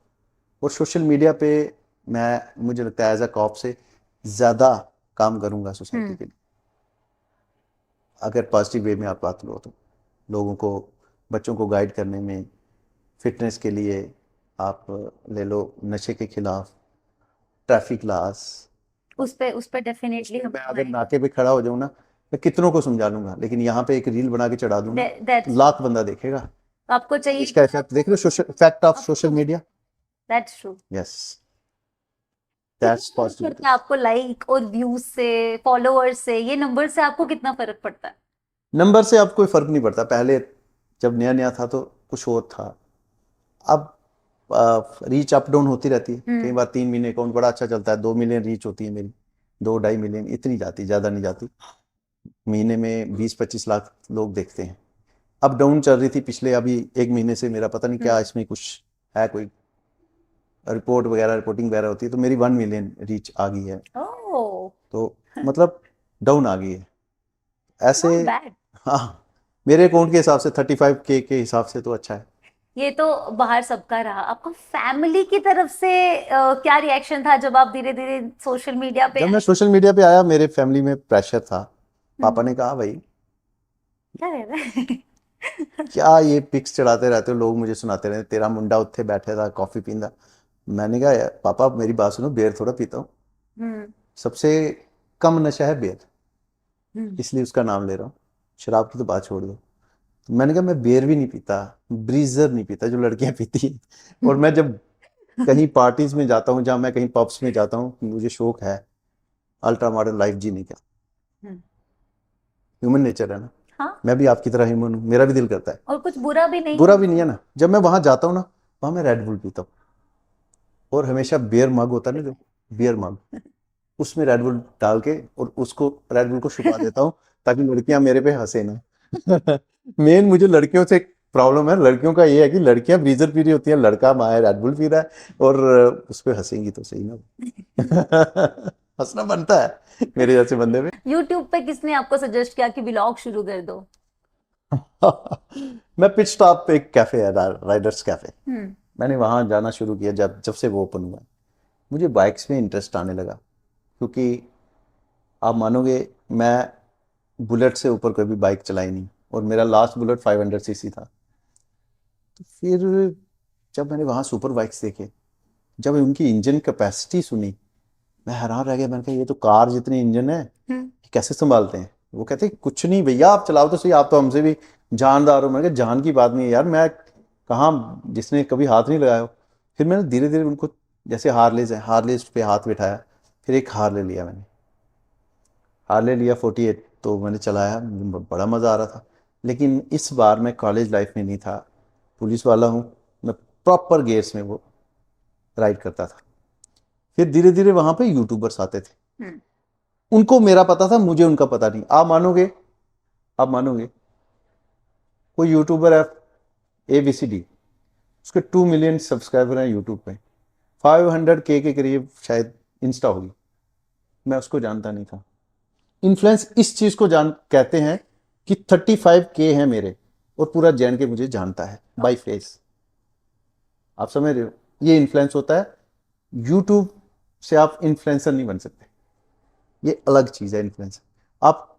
और सोशल मीडिया पे मैं, मुझे लगता है एज अ कॉप से ज़्यादा काम करूँगा सोसाइटी हम्म के लिए, अगर पॉजिटिव वे में आप बात लो तो। लोगों को, बच्चों को गाइड करने में, फिटनेस के लिए, आप ले लो नशे के खिलाफ, ट्रैफिक लॉस। उस पे डेफिनेटली हम मैं अगर नाके पे खड़ा हो जाऊँ ना, मैं कितनों को समझा लूंगा, लेकिन यहाँ पे एक रील बना के चढ़ा दूँ ना, दैट्स लाख बंदा देखेगा। आपको चाहिए। इसका इफेक्ट देख रहे हो, social effect of social media. That's true. Yes. That's कितना फर्क पॉसिबल। पड़ता है आपको लाइक और व्यूज से, फॉलोअर्स से, ये नंबर से आपको कितना फर्क पड़ता है? नंबर से अब कोई फर्क नहीं पड़ता। पहले जब नया नया था तो कुछ और था। अब रीच अप डाउन होती रहती है। कई बार 3 महीने अकाउंट बड़ा अच्छा चलता है, 2 मिलियन रीच होती है मेरी, 2-2.5 मिलियन, इतनी जाती, ज़्यादा नहीं जाती। महीने में 20-25 लाख लोग देखते हैं। अप डाउन चल रही थी पिछले अभी 1 महीने से। मेरा पता नहीं क्या इसमें कुछ है, कोई रिपोर्टिंग वगैरह होती है, तो मेरी 1 मिलियन रीच आ गई है। ओह, तो मतलब डाउन आ गई है ऐसे। Not bad. हाँ, मेरे अकाउंट के हिसाब से 35K के हिसाब से तो अच्छा है। ये तो बाहर सबका रहा, आपका फैमिली की तरफ से क्या रिएक्शन था जब आप धीरे धीरे सोशल मीडिया पे जब मैं आए? सोशल मीडिया पे आया, मेरे फैमिली में प्रेशर था। पापा हम्म, ने कहा, भाई क्या रह रहा है? क्या ये पिक्स चढ़ाते रहते हो, लोग मुझे सुनाते रहते, तेरा मुंडा उत्थे बैठे था कॉफी पींदा। मैंने कहा, यार पापा मेरी बात सुनो, बियर थोड़ा पीता हूँ। हम्म, सबसे कम नशा है बियर, हम्म, इसलिए उसका नाम ले रहा हूँ। शराब की तो बात छोड़ दो। तो मैंने कहा, मैं बियर भी नहीं पीता, ब्रीजर नहीं पीता जो लड़कियां पीती हैं। और मैं जब कहीं पार्टीज में जाता हूँ, जहाँ मैं कहीं पब्स में जाता हूँ, मुझे शौक है अल्ट्रा मॉडर्न लाइफ जीने का। हम्म, ह्यूमन नेचर है ना। हाँ, मैं भी आपकी तरह ह्यूमन हूँ, मेरा भी दिल करता है। और कुछ बुरा भी नहीं बुरा है भी नहीं है इसमें। ना। जब मैं वहां जाता हूँ ना, वहां मैं रेड बुल पीता हूँ। और हमेशा बियर मग होता है ना, जो बियर मग, उसमें रेड बुल डाल के और उसको रेड बुल को छुपा देता हूँ, ताकि लड़कियां मेरे पे हंसे ना। मेन मुझे लड़कियों से प्रॉब्लम है। लड़कियों का ये है कि लड़कियां ब्रीजर पी रही होती हैं, लड़का माए रेड बुल पी रहा है, और उस पर हंसेंगी तो सही ना। हंसना बनता है मेरे जैसे बंदे में। यूट्यूब पे किसने आपको सजेस्ट किया कि व्लॉग शुरू कर दो? मैं पिच स्टॉप पे, एक कैफे है राइडर्स कैफे, हम्म, मैंने वहां जाना शुरू किया जब जब से वो ओपन हुआ। मुझे बाइक्स में इंटरेस्ट आने लगा, क्योंकि आप मानोगे, मैं बुलेट से ऊपर कोई भी बाइक चलाई नहीं, और मेरा लास्ट बुलेट 500 सीसी था। तो फिर जब मैंने वहाँ सुपर बाइक्स देखे, जब उनकी इंजन कैपेसिटी सुनी, मैं हैरान रह गया। मैंने कहा, ये तो कार जितनी इंजन है, हम्म, ये कैसे संभालते हैं? वो कहते हैं, कुछ नहीं भैया, आप चलाओ तो सही, आप तो हमसे भी जानदार हो। मैंने कहा, जान की बात नहीं है यार, मैं कहाँ, जिसने कभी हाथ नहीं लगाया हो। फिर मैंने धीरे धीरे उनको, जैसे हार्लेज है, हार्लेज पे हाथ बिठाया। फिर एक हार्ले लिया मैंने, हार्ले लिया 48, तो मैंने चलाया, मुझे बड़ा मज़ा आ रहा था। लेकिन इस बार मैं कॉलेज लाइफ में नहीं था, पुलिस वाला हूँ, मैं प्रॉपर गेयर्स में वो राइड करता था। फिर धीरे धीरे वहाँ पे यूट्यूबर्स आते थे, हम्म, उनको मेरा पता था, मुझे उनका पता नहीं। आप मानोगे, कोई यूट्यूबर है ABCD, उसके 2 मिलियन सब्सक्राइबर हैं यूट्यूब पे, 500K के करीब शायद इंस्टा होगी, मैं उसको जानता नहीं था। इन्फ्लुएंस इस चीज को जान कहते हैं कि 35K है मेरे, और पूरा जैन के मुझे जानता है बाई फेस। आप समझ रहे हो, ये इन्फ्लुएंस होता है। यूट्यूब से आप इन्फ्लुएंसर नहीं बन सकते, ये अलग चीज है इन्फ्लुएंसर। आप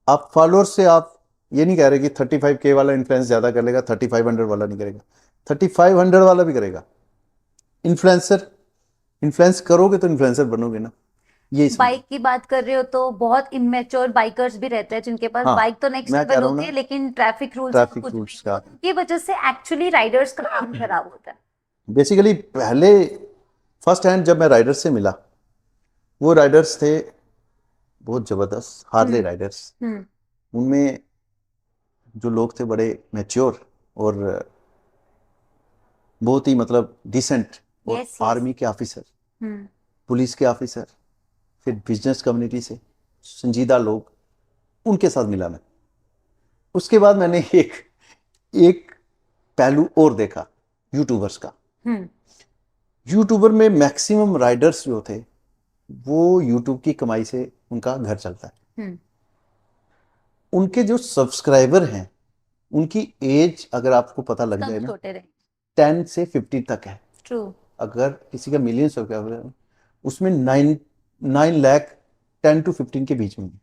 आप फॉलोअर्स से आप ये नहीं कह रहे कि 35K वाला इन्फ्लुएंस ज्यादा कर लेगा, 3500 वाला नहीं करेगा, 3500 वाला भी करेगा। इन्फ्लुएंसर, इन्फ्लुएंस करोगे तो इन्फ्लुएंसर बनोगे ना, यही समझो। बाइक की बात कर रहे हो तो बहुत इमेच्योर बाइकर्स भी रहते हैं जिनके पास हाँ, बाइक तो नेक्स्ट मैं कह लेवल रहा हूँ होती ना, है, लेकिन ट्रैफिक रूल्स और ट्रैफिक कुछ भी रूल्स नहीं, का, और उनकी वजह से एक्चुअली राइडर्स का काम खराब होता है। बेसिकली पहले फर्स्ट हैंड जब मैं राइडर्स से मिला, वो राइडर्स थे बहुत जबरदस्त, हार्ले हम्म, राइडर्स। हम्म, उनमें जो लोग थे बड़े मैच्योर, और बहुत ही मतलब डिसेंट, और यस यस। आर्मी के ऑफिसर, हम्म, पुलिस के ऑफिसर, फिर बिजनेस कम्युनिटी से संजीदा लोग, उनके साथ मिला मैं। उसके बाद मैंने एक एक पहलू और देखा यूट्यूबर्स का। हम्म, यूट्यूबर में मैक्सिमम राइडर्स जो थे, वो यूट्यूब की कमाई से उनका घर चलता है। हम्म, उनके जो सब्सक्राइबर हैं, उनकी एज अगर आपको पता लग सब जाए ना, छोटे रहे। 10 से 50 तक है। ट्रू। अगर किसी का मिलियन सब्सक्राइबर है, उसमें 9 लाख 10 to 15 के बीच में है।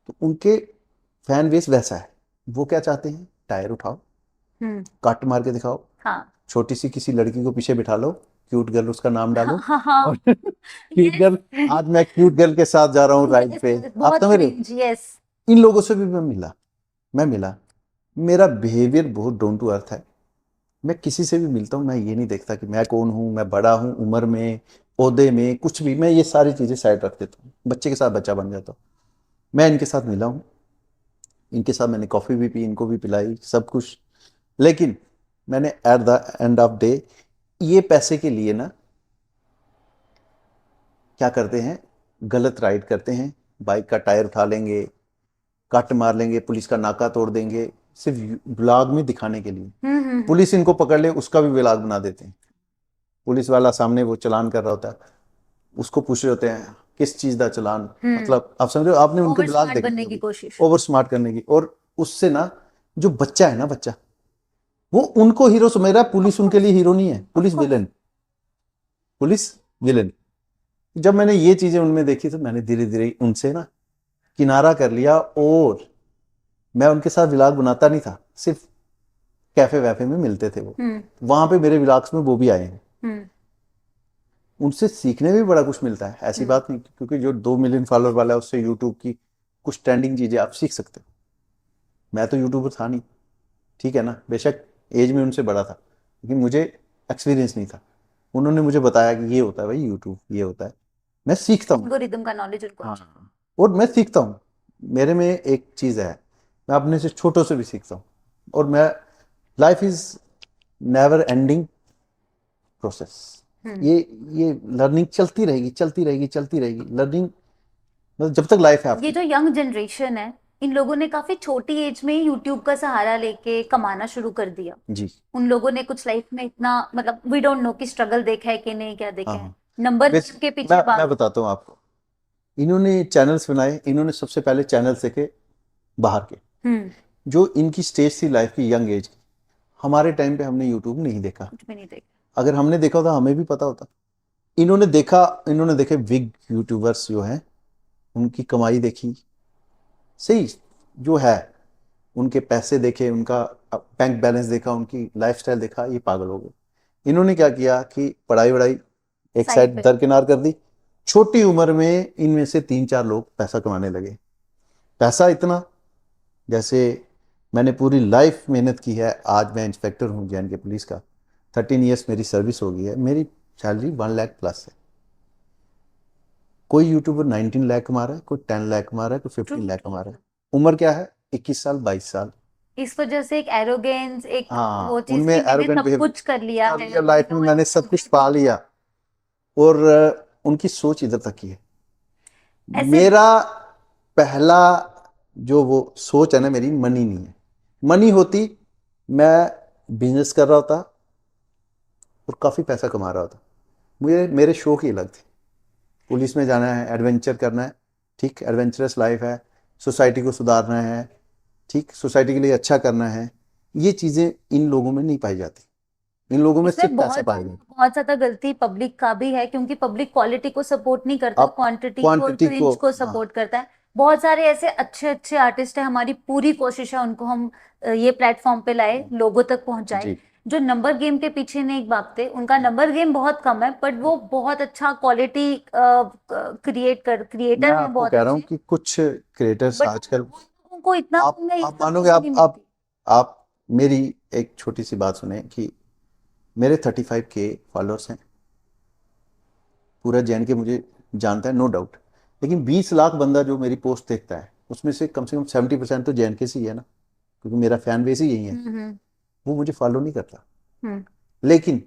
तो उनके फैन बेस वैसा है। वो क्या चाहते हैं, टायर उठाओ, हम्म, कट मार के दिखाओ, हाँ, छोटी सी किसी लड़की को पीछे बिठा लो, क्यूट गर्ल उसका नाम हाँ, डालो, हाँ, हाँ, और क्यूट यस। गर्ल, आज मैं क्यूट गर्ल के साथ जा रहा हूँ राइड पे। यस, आप बहुत समझ रहे हो, क्रिंज, यस। इन लोगों से भी मैं मिला। मेरा बिहेवियर बहुत डाउन टू अर्थ है। मैं किसी से भी मिलता हूँ, मैं ये नहीं देखता कि मैं कौन हूँ, मैं बड़ा हूँ उम्र में, ओहदे में कुछ भी, मैं ये सारी चीज़ें साइड रख देता हूँ, बच्चे के साथ बच्चा बन जाता हूँ। मैं इनके साथ मिला हूँ, इनके साथ मैंने कॉफ़ी भी पी, इनको भी पिलाई, सब कुछ। लेकिन मैंने at the end of day ये पैसे के लिए ना क्या करते हैं, गलत राइड करते हैं, बाइक का टायर उठा लेंगे, कट मार लेंगे, पुलिस का नाका तोड़ देंगे, सिर्फ ब्लॉग में दिखाने के लिए। पुलिस इनको पकड़ ले उसका भी ब्लॉग बना देते हैं। पुलिस वाला सामने वो चालान कर रहा होता है, उसको पूछ रहे होते हैं किस चीज़ का चालान, मतलब आप समझ रहे हो, आपने उनके ओवर ब्लॉग स्मार्ट देखे बनने की होंगे, कोशिश। ओवर स्मार्ट करने की। और उससे ना जो बच्चा है ना, बच्चा वो उनको हीरो समझ रहा है, पुलिस उनके लिए हीरो नहीं है, पुलिस विलन, पुलिस विलन। जब मैंने ये चीजें उनमें देखी तो मैंने धीरे धीरे उनसे ना किनारा कर लिया, और मैं उनके साथ व्लॉग बनाता नहीं था, सिर्फ कैफे वैफे में मिलते थे वो, वहां पे मेरे व्लॉग्स में वो भी आए हैं। उनसे सीखने में भी बड़ा कुछ मिलता है, ऐसी बात नहीं, क्योंकि जो 2 मिलियन फॉलोअर वाला है उससे यूट्यूब की कुछ ट्रेंडिंग चीजें आप सीख सकते हो। मैं तो यूट्यूबर था नहीं, ठीक है ना, बेशक एज में उनसे बड़ा था, लेकिन मुझे एक्सपीरियंस नहीं था। उन्होंने मुझे बताया कि ये होता है भाई यूट्यूब, ये होता है, मैं सीखता हूँ। एल्गोरिदम का नॉलेज उनको अच्छा। हाँ, और मैं सीखता हूँ, मेरे में एक चीज़ है, मैं अपने से छोटों से भी सीखता हूँ। और मैं, life is never ending process. ये लर्निंग चलती रहेगी, चलती रहेगी, चलती रहेगी, लर्निंग, मतलब जब तक लाइफ है ये आपकी। जो यंग जनरेशन है, इन लोगों ने काफी छोटी एज में ही यूट्यूब का सहारा लेके कमाना शुरू कर दिया। जी। उन लोगों ने कुछ लाइफ में इतना, मतलब वी डोंट नो कि स्ट्रगल देखा है कि नहीं, क्या देखा हाँ है, हाँ। नंबर बेस के मैं पीछे मैं भाग। बताता हूँ आपको, इन्होंने चैनल्स बनाए, इन्होंने सबसे पहले चैनल सीखे बाहर के, हम्म। जो इनकी स्टेज थी लाइफ की, यंग एज की। हमारे टाइम पे हमने यूट्यूब नहीं देखा, कुछ भी नहीं देखा। अगर हमने देखा होता हमें भी पता होता। इन्होंने देखा, इन्होंने देखे बिग यूट्यूबर्स जो हैं, उनकी कमाई देखी, सही जो है, उनके पैसे देखे, उनका बैंक बैलेंस देखा, उनकी लाइफस्टाइल देखा, ये पागल हो गए। इन्होंने क्या किया कि पढ़ाई वढ़ाई एक साइड साइड पे। दरकिनार कर दी। छोटी उम्र में इनमें से 3-4 लोग पैसा कमाने लगे। पैसा इतना, जैसे मैंने पूरी लाइफ मेहनत की है, आज मैं इंस्पेक्टर हूँ JNK पुलिस का, 13 ईयर्स मेरी सर्विस हो गई है, मेरी सैलरी 1 लाख प्लस है। कोई यूट्यूबर 19 लाख कमा रहा है, कोई 10 लाख कमा रहा है, कोई ट्रू 15 लाख ट्रू। कमा रहा है। उम्र क्या है, 21 साल, 22 साल। इस वजह से एक एरोगेंस, एक वो हाँ, चीज उनमें कि मैंने एरोगेंट सब बिहेव कुछ कर लिया कर है, लिया, वी लाइफ में नो मैंने सब कुछ पा लिया। और उनकी सोच इधर तक की है। ऐसे। मेरा पहला जो वो सोच है ना मेरी, मनी नहीं है। मनी होती, मैं बिजनेस कर रहा होता और काफ़ी पैसा कमा रहा होता। मुझे, मेरे शौक ही अलग थे, पुलिस में जाना है, एडवेंचर करना है, ठीक, एडवेंचरस लाइफ है, सोसाइटी को सुधारना है, ठीक, सोसाइटी के लिए अच्छा करना है। ये चीज़ें इन लोगों में नहीं पाई जाती, इन लोगों में सिर्फ इसमें पैसा बहुत पाएगा। बहुत ज्यादा गलती पब्लिक का भी है, क्योंकि पब्लिक क्वालिटी को सपोर्ट नहीं करता, आप क्वांटिटी को और क्वांटिटी को, क्रिंज को हाँ सपोर्ट करता है। बहुत सारे ऐसे अच्छे अच्छे आर्टिस्ट हैं, हमारी पूरी कोशिश है उनको हम ये प्लेटफॉर्म पे लाए, लोगों तक पहुंचाए, जी, जो नंबर गेम के पीछे नहीं भागते। उनका नंबर गेम बहुत कम है, बट वो बहुत अच्छा क्वालिटी मैं क्रिएटर हैं, आपको बहुत कह रहा हूँ अच्छे। कि कुछ क्रिएटर्स बट आजकल, उनको इतना उनमें आप इतना मानोगे, पुश नहीं आप मिलती। आप मेरी एक छोटी सी बात सुने कि मेरे 35K फॉलोअर्स हैं, पूरा JNK मुझे जानता है, नो डाउट। लेकिन 20 लाख बंदा जो मेरी पोस्ट देखता है, उसमें से कम 70% तो JNK से ही है ना, क्योंकि मेरा फैन बेस ही यही है। हम्म। वो मुझे फॉलो नहीं करता, हम्म। लेकिन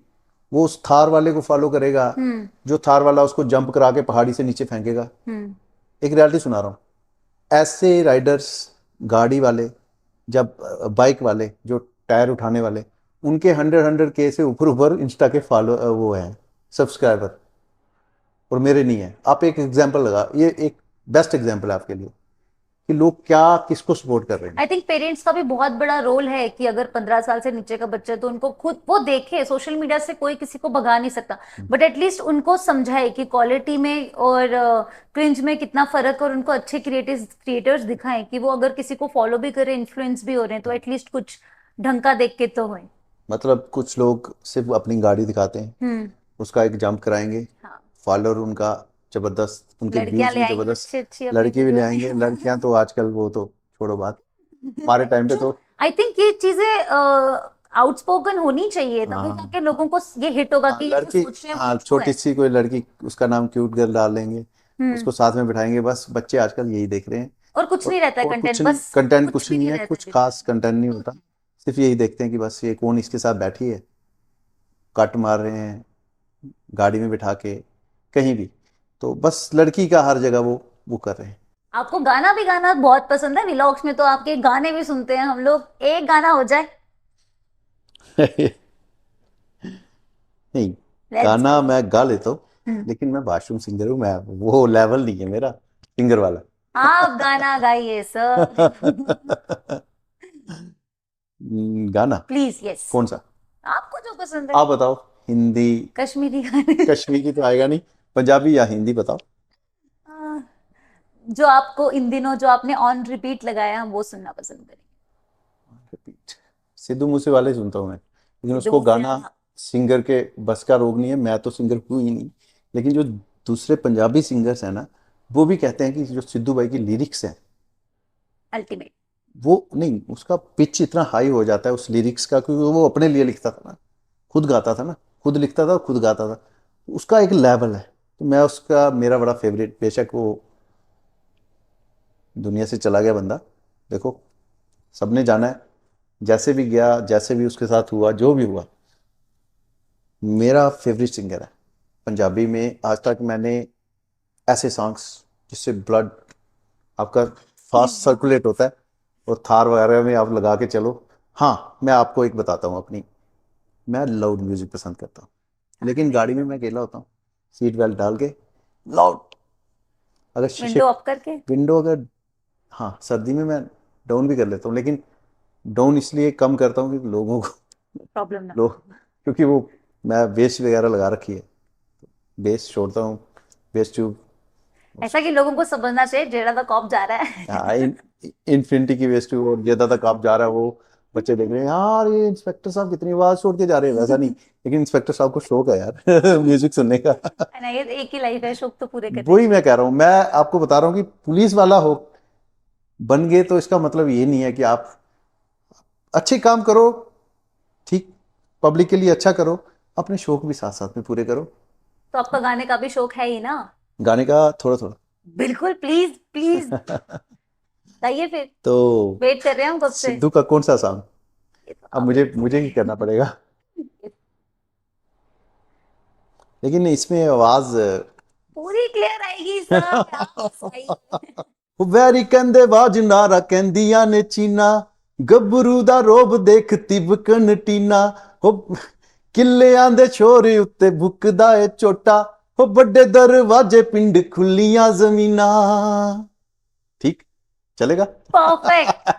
वो उस थार वाले को फॉलो करेगा, हम्म। जो थार वाला उसको जंप करा के पहाड़ी से नीचे फेंकेगा। हम्म। एक रियलिटी सुना रहा हूँ, ऐसे राइडर्स, गाड़ी वाले, जब बाइक वाले जो टायर उठाने वाले, उनके 100-100K से ऊपर ऊपर इंस्टा के फॉलो वो हैं सब्सक्राइबर, और मेरे नहीं है। आप एक एग्जांपल लगा, ये एक बेस्ट एग्जांपल है आपके लिए कि लोग क्या, किसको सपोर्ट कर रहे हैं। आई थिंक पेरेंट्स का भी बहुत बड़ा रोल है कि अगर 15 साल से नीचे का बच्चा है तो उनको खुद वो देखे, सोशल मीडिया से कोई किसी को भगा नहीं सकता, बट एटलीस्ट उनको समझाए कि क्वालिटी में और क्रिंज में कितना फर्क, और उनको अच्छे क्रिएटर्स दिखाएं कि वो अगर किसी को फॉलो भी करे, इन्फ्लुएंस भी हो रहे हैं, तो एटलीस्ट कुछ ढंग का देख के तो होए। मतलब कुछ लोग सिर्फ अपनी गाड़ी दिखाते हैं, हम्म। उसका एक जंप कराएंगे, हाँ। फॉलोअर उनका जबरदस्त, उनके लड़कियां व्यूज ले भी आएंगे जबरदस्त, अच्छी अच्छी अपनी लड़के भी ले वीडियो में। आएंगे, लड़कियां तो आजकल वो तो छोड़ो बात, हमारे टाइम पे तो आई थिंक ये चीजें आउटस्पोकन होनी चाहिए, तभी हाँ जाके लोगों को ये हिट होगा हाँ, कि ये जो लड़की, सोच रहे हैं वो हाँ ट्रू है। छोटी सी कोई लड़की, उसका नाम क्यूट गर्ल डाल देंगे, हम्म। उसको साथ में बिठाएंगे, बस बच्चे आजकल यही देख रहे हैं। और कुछ नहीं रहता है और कुछ कंटेंट, नहीं, बस कंटेंट कुछ कुछ भी नहीं नहीं है, रहता कुछ है बीच खास कंटेंट नहीं होता, सिर्फ यही देखते हैं कि बस ये कौन इसके साथ बैठी है, कट मार रहे हैं गाड़ी में बिठा के कहीं भी, तो बस लड़की का हर जगह वो कर रहे आपको गाना भी गाना बहुत पसंद है, व्लॉग्स में तो आपके गाने भी सुनते हैं हम लोग, एक गाना हो जाए। हैं। नहीं, लेट्स गाना गो। मैं गा लेता हूँ, लेकिन मैं बाथरूम सिंगर हूँ, मैं वो लेवल नहीं है मेरा सिंगर वाला। आप गाना गाइए सर। गाना प्लीज, यस। कौन सा? आपको जो पसंद है। आप बताओ, हिंदी, कश्मीरी गाने। कश्मीरी तो आएगा नहीं, पंजाबी या हिंदी बताओ। हाँ, जो आपको इन दिनों जो आपने ऑन रिपीट लगाया हम वो सुनना पसंद करेंगे। रिपीट, सिद्धू मूसे वाले सुनता हूँ मैं, लेकिन सिद्धू उसको मूसे गाना, सिंगर के बस का रोग नहीं है, मैं तो सिंगर हूँ ही नहीं, लेकिन जो दूसरे पंजाबी सिंगर्स हैं ना, वो भी कहते हैं कि जो सिद्धू भाई की लिरिक्स हैं, अल्टीमेट। वो नहीं, उसका पिच इतना हाई हो जाता है उस लिरिक्स का, क्योंकि वो अपने लिए लिखता था ना, खुद गाता था ना, खुद लिखता था, खुद गाता था, उसका एक लेवल है, तो मैं उसका, मेरा बड़ा फेवरेट, बेशक वो दुनिया से चला गया बंदा, देखो सबने जाना है, जैसे भी गया, जैसे भी उसके साथ हुआ, जो भी हुआ, मेरा फेवरेट सिंगर है पंजाबी में। आज तक मैंने ऐसे सॉन्ग्स जिससे ब्लड आपका फास्ट सर्कुलेट होता है, और थार वगैरह में आप लगा के चलो। हाँ, मैं आपको एक बताता हूँ अपनी, मैं लाउड म्यूजिक पसंद करता हूँ, लेकिन गाड़ी में मैं अकेला होता हूँ, सीट बेल्ट डाल के लाउड, अगर शीशे, विंडो ऑफ करके। विंडो अगर, हाँ सर्दी में मैं डाउन भी कर लेता हूँ, लेकिन डाउन इसलिए कम करता हूँ कि लोगों को, प्रॉब्लम ना। लोग, क्योंकि वो, मैं बेस वगैरह लगा रखी है, बेस छोड़ता हूँ, बेस ट्यूब, ऐसा कि लोगों को समझना चाहिए जेड़ा द कॉप जा रहा हाँ, है। इन्फिनिटी की बेस ट्यूब, और ज्यादा तक आप जा रहा है, वो बच्चे देख रहे हैं यार ये इंस्पेक्टर साहब कितनी आवाज छोड़ के जा रहे हैं, वैसा नहीं, लेकिन इंस्पेक्टर साहब को शौक है यार म्यूजिक सुनने का। है ना, ये एक ही लाइफ है, शौक तो पूरे करने वही मैं चाहिए। कह रहा हूँ, मैं आपको बता रहा हूँ कि पुलिस वाला हो बन गए तो इसका मतलब ये नहीं है कि आप अच्छे काम करो, ठीक, पब्लिक के लिए अच्छा करो, अपने शौक भी साथ साथ में पूरे करो। तो आपका गाने का भी शौक है ही ना। गाने का थोड़ा थोड़ा। बिल्कुल, प्लीज प्लीज बताइए फिर। तो वेट कर रहे हैं हम कब से। सिद्धू का कौन सा सॉन्ग? ये तो अब आप मुझे मुझे ही करना पड़ेगा, ये लेकिन इसमें आवाज पूरी क्लियर आएगी सर, आप बताइए। ਵੈਰੀ ਕਹਿੰਦੇ ਬਾਜ ਨਾਰਾ ਕਹਿੰਦੀਆਂ ਨੇ ਚੀਨਾ, ਗੱਭਰੂ ਦਾ ਰੋਬ ਦੇਖ ਤਿਬਕਣ ਟੀਨਾ, ਹੋ ਕਿੱਲਿਆਂ ਦੇ ਛੋਰੇ ਉੱਤੇ ਬੁੱਕਦਾ ਏ ਝੋਟਾ, ਹੋ ਵੱਡੇ ਦਰਵਾਜੇ ਪਿੰਡ ਖੁੱਲੀਆਂ ਜ਼ਮੀਨਾਂ। ठीक चलेगा? परफेक्ट।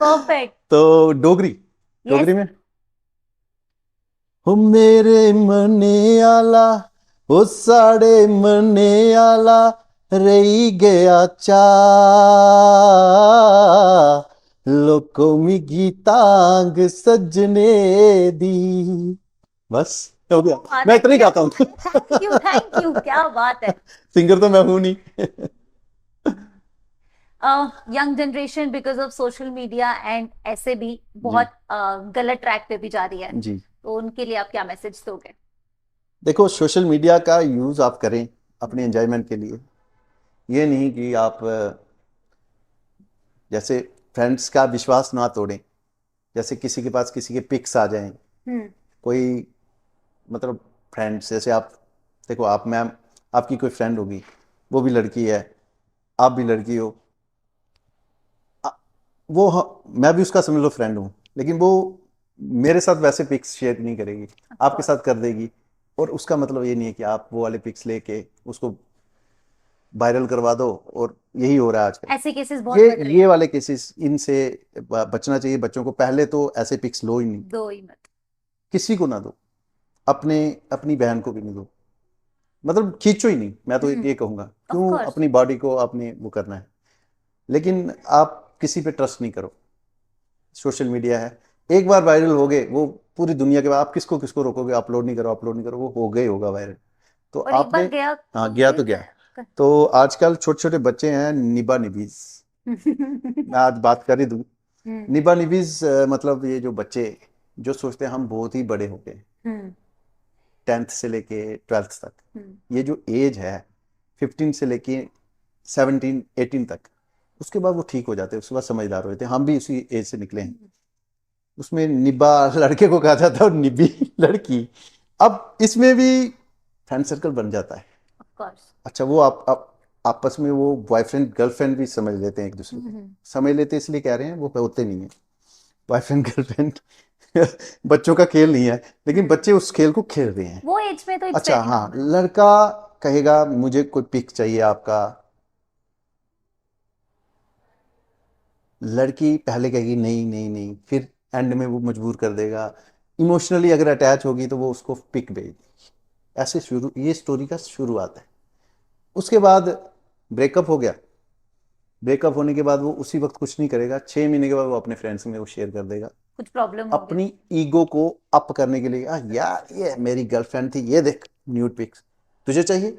परफेक्ट। तो डोगरी, यस। डोगरी में, हो मेरे मने आला, हो साड़े मने आला, रही गया चा, लोको मिगी तांग सजने दी। बस हो गया, बात मैं है, इतना ही गाता हूँ। थैंक यू थैंक यू, क्या बात है। सिंगर तो मैं हूं नहीं। Young generation because of social media and ऐसे भी जी बहुत गलत ट्रैक पे भी जा रही है, जी, तो उनके लिए आप क्या मैसेज दोगे। देखो सोशल मीडिया का यूज आप करें अपने हम्म। एंजॉयमेंट के लिए, ये नहीं कि आप जैसे फ्रेंड्स का विश्वास ना तोड़ें, जैसे किसी के पास किसी के पिक्स आ जाएं, हम्म। कोई, मतलब फ्रेंड्स जैसे आप, देखो आप, मैम, आपकी कोई फ्रेंड होगी, वो भी लड़की है, आप भी लड़की हो, आ- वो मैं भी उसका समझ लो फ्रेंड हूँ, लेकिन वो मेरे साथ वैसे पिक्स शेयर नहीं करेगी, ऑफ आपके कोर्स। साथ कर देगी, और उसका मतलब ये नहीं है कि आप वो वाले पिक्स लेके उसको वायरल करवा दो, और यही हो रहा है आजकल। ऐसे केसेस बहुत बढ़ रहे ये हैं। वाले केसेस, इनसे बचना चाहिए बच्चों को, पहले तो ऐसे पिक्स लो ही नहीं, दो ही मत। किसी को ना दो, अपने, अपनी बहन को भी नहीं दो, मतलब खींचो ही नहीं, मैं तो हम्म। ये कहूंगा, ऑफ क्यों कोर्स। अपनी बॉडी को आपने वो करना है, लेकिन आप किसी पे ट्रस्ट नहीं करो, सोशल मीडिया है, एक बार वायरल हो गए वो पूरी दुनिया के बाद, आप किसको किसको रोकोगे, अपलोड नहीं करो, अपलोड नहीं करो, वो हो गए होगा वायरल, तो और एक आपने, बार गया हाँ तो गया फिर तो गया। तो आजकल छोटे छोटे बच्चे हैं निबा निबीज, मैं आज बात कर ही दूं, निभा निभीज मतलब ये जो बच्चे जो सोचते हैं हम बहुत ही बड़े हो गए, हम्म 10th से लेके 12th तक, हम्म ये जो एज है 15 से लेके 17 18 तक, उसके बाद वो ठीक हो जाते हैं, उसके बाद समझदार हो जाते हैं। हम भी उसी एज से निकले हैं। उसमें निब्बा लड़के को कहा जाता है और निब्बी लड़की। अब इसमें भी फ्रेंड सर्कल बन जाता है। Of course. अच्छा, वो आप आपस में वो बॉयफ्रेंड गर्लफ्रेंड भी समझ लेते हैं एक दूसरे को। समझ लेते हैं इसलिए कह रहे हैं, वो होते नहीं है बॉयफ्रेंड गर्लफ्रेंड। बच्चों का खेल नहीं है, लेकिन बच्चे उस खेल को खेल रहे हैं। वो एज में तो इट्स अच्छा वेरी हाँ, नॉर्मल। लड़का कहेगा मुझे कोई पिक चाहिए आपका, लड़की पहले कहेगी नहीं नहीं नहीं, फिर एंड में वो मजबूर कर देगा। इमोशनली अगर अटैच होगी तो वो उसको पिक भेज देगी। ऐसे शुरू, ये स्टोरी का शुरुआत है। उसके बाद ब्रेकअप हो गया। ब्रेकअप होने के बाद वो उसी वक्त कुछ नहीं करेगा, 6 महीने के बाद वो अपने फ्रेंड्स में वो शेयर कर देगा कुछ प्रॉब्लम हो गया। अपनी ईगो को अप करने के लिए। यार ये मेरी गर्लफ्रेंड थी, ये देख न्यूड पिक्स, तुझे चाहिए?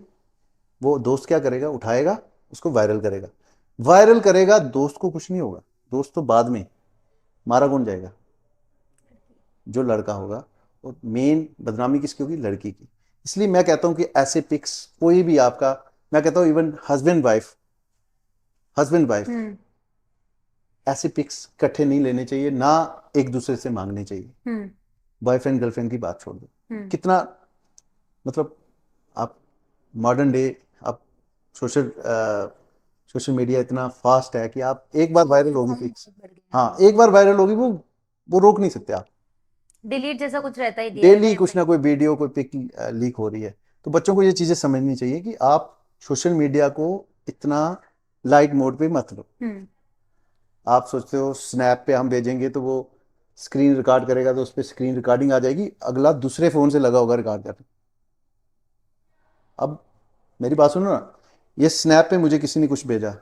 वो दोस्त क्या करेगा, उठाएगा, उसको वायरल करेगा। वायरल करेगा, दोस्त को कुछ नहीं होगा, दोस्त तो बाद में मारा कौन जाएगा? जो लड़का होगा। और मेन बदनामी किसकी होगी? लड़की की। इसलिए मैं कहता हूं कि ऐसे पिक्स कोई भी आपका, मैं कहता हूं इवन हस्बैंड वाइफ हम्म ऐसे पिक्स इकट्ठे नहीं लेने चाहिए, ना एक दूसरे से मांगने चाहिए। हम्म बॉयफ्रेंड गर्लफ्रेंड की बात छोड़ दो। हम्म कितना मतलब, आप मॉडर्न डे, आप सोशल सोशल मीडिया इतना फास्ट है कि आप एक बार वायरल होगी पिक्स, बढ़ गया। हाँ एक बार वायरल होगी, वो रोक नहीं सकते आप। डिलीट जैसा कुछ रहता ही दिया है डेली टाइम कुछ पे। ना कोई वीडियो, कोई पिक लीक हो रही है। तो बच्चों को ये चीजें समझनी चाहिए कि आप सोशल मीडिया को इतना लाइट मोड पे मत लो। हम्म आप सोचते हो स्नैप पे हम भेजेंगे तो वो स्क्रीन रिकॉर्ड करेगा, तो उस पर स्क्रीन रिकॉर्डिंग आ जाएगी, अगला दूसरे फोन से लगा होगा रिकॉर्ड करने। अब मेरी बात सुनो ना, ये स्नैप पे मुझे किसी ने कुछ भेजा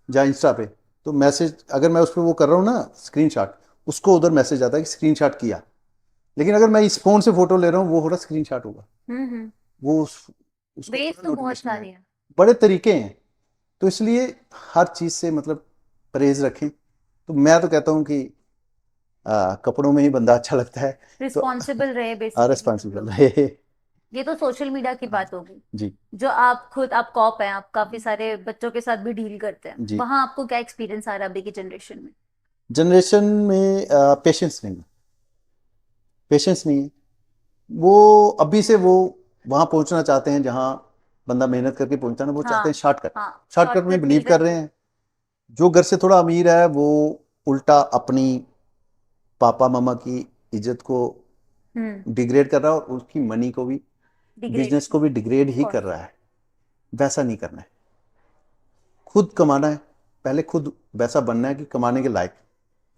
या इंस्टा पे, तो मैसेज अगर मैं उस पर वो कर रहा हूँ ना स्क्रीनशॉट, उसको उधर मैसेज आता है कि स्क्रीनशॉट किया। लेकिन अगर मैं इस फोन से फोटो ले रहा हूँ, वो हो रहा स्क्रीनशॉट होगा, हम्म। वो उसको वेज थोड़ा तो बहुत नोटिफिकेशन सारे आएगा। हैं। बड़े तरीके हैं। तो इसलिए हर चीज़ से मतलब परहेज रखें। तो मैं तो कहता हूँ कि कपड़ों में ही बंदा अच्छा लगता है। तो रिस्पॉन्सिबल रहे बेसिकली सब रिस्पॉन्सिबल लोग। रहे। ये तो सोशल मीडिया की बात होगी। जी जो आप खुद, आप कॉप हैं, आप काफी सारे बच्चों के साथ भी डील करते हैं, जी। वहां आपको क्या एक्सपीरियंस आ रहा है अभी की जनरेशन में? जनरेशन में पेशेंस नहीं है, पेशेंस नहीं है। वो अभी से वो वहां पहुंचना चाहते हैं जहां बंदा मेहनत करके पहुंचता है ना, वो चाहते हैं हाँ शॉर्टकट। हाँ। शॉर्टकट में शॉर्टकट बिलीव मिल कर रहे रहे हैं। हैं। जो घर से थोड़ा अमीर है वो उल्टा अपनी पापा मामा की इज्जत को डिग्रेड कर रहा है, और उसकी मनी को भी, डिग्रेड। बिजनेस को भी डिग्रेड ही कर रहा है। वैसा नहीं करना है, खुद कमाना है। पहले खुद वैसा बनना है कि कमाने के लायक,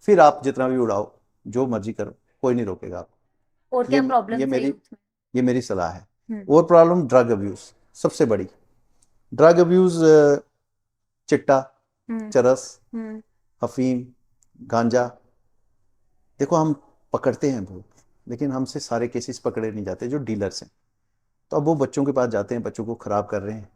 फिर आप जितना भी उड़ाओ, जो मर्जी करो, कोई नहीं रोकेगा और आपको। क्या ये प्रॉब्लम्स है मेरी यूथ में? ये मेरी सलाह है। हम्म और प्रॉब्लम ड्रग अब्यूज, सबसे बड़ी ड्रग अब्यूज, चिट्टा, हम्म चरस, हम्म अफीम, गांजा। देखो हम पकड़ते हैं बहुत, लेकिन हमसे सारे केसेस पकड़े नहीं जाते जो डीलर्स हैं। तो अब वो बच्चों के पास जाते हैं, बच्चों को खराब कर रहे हैं।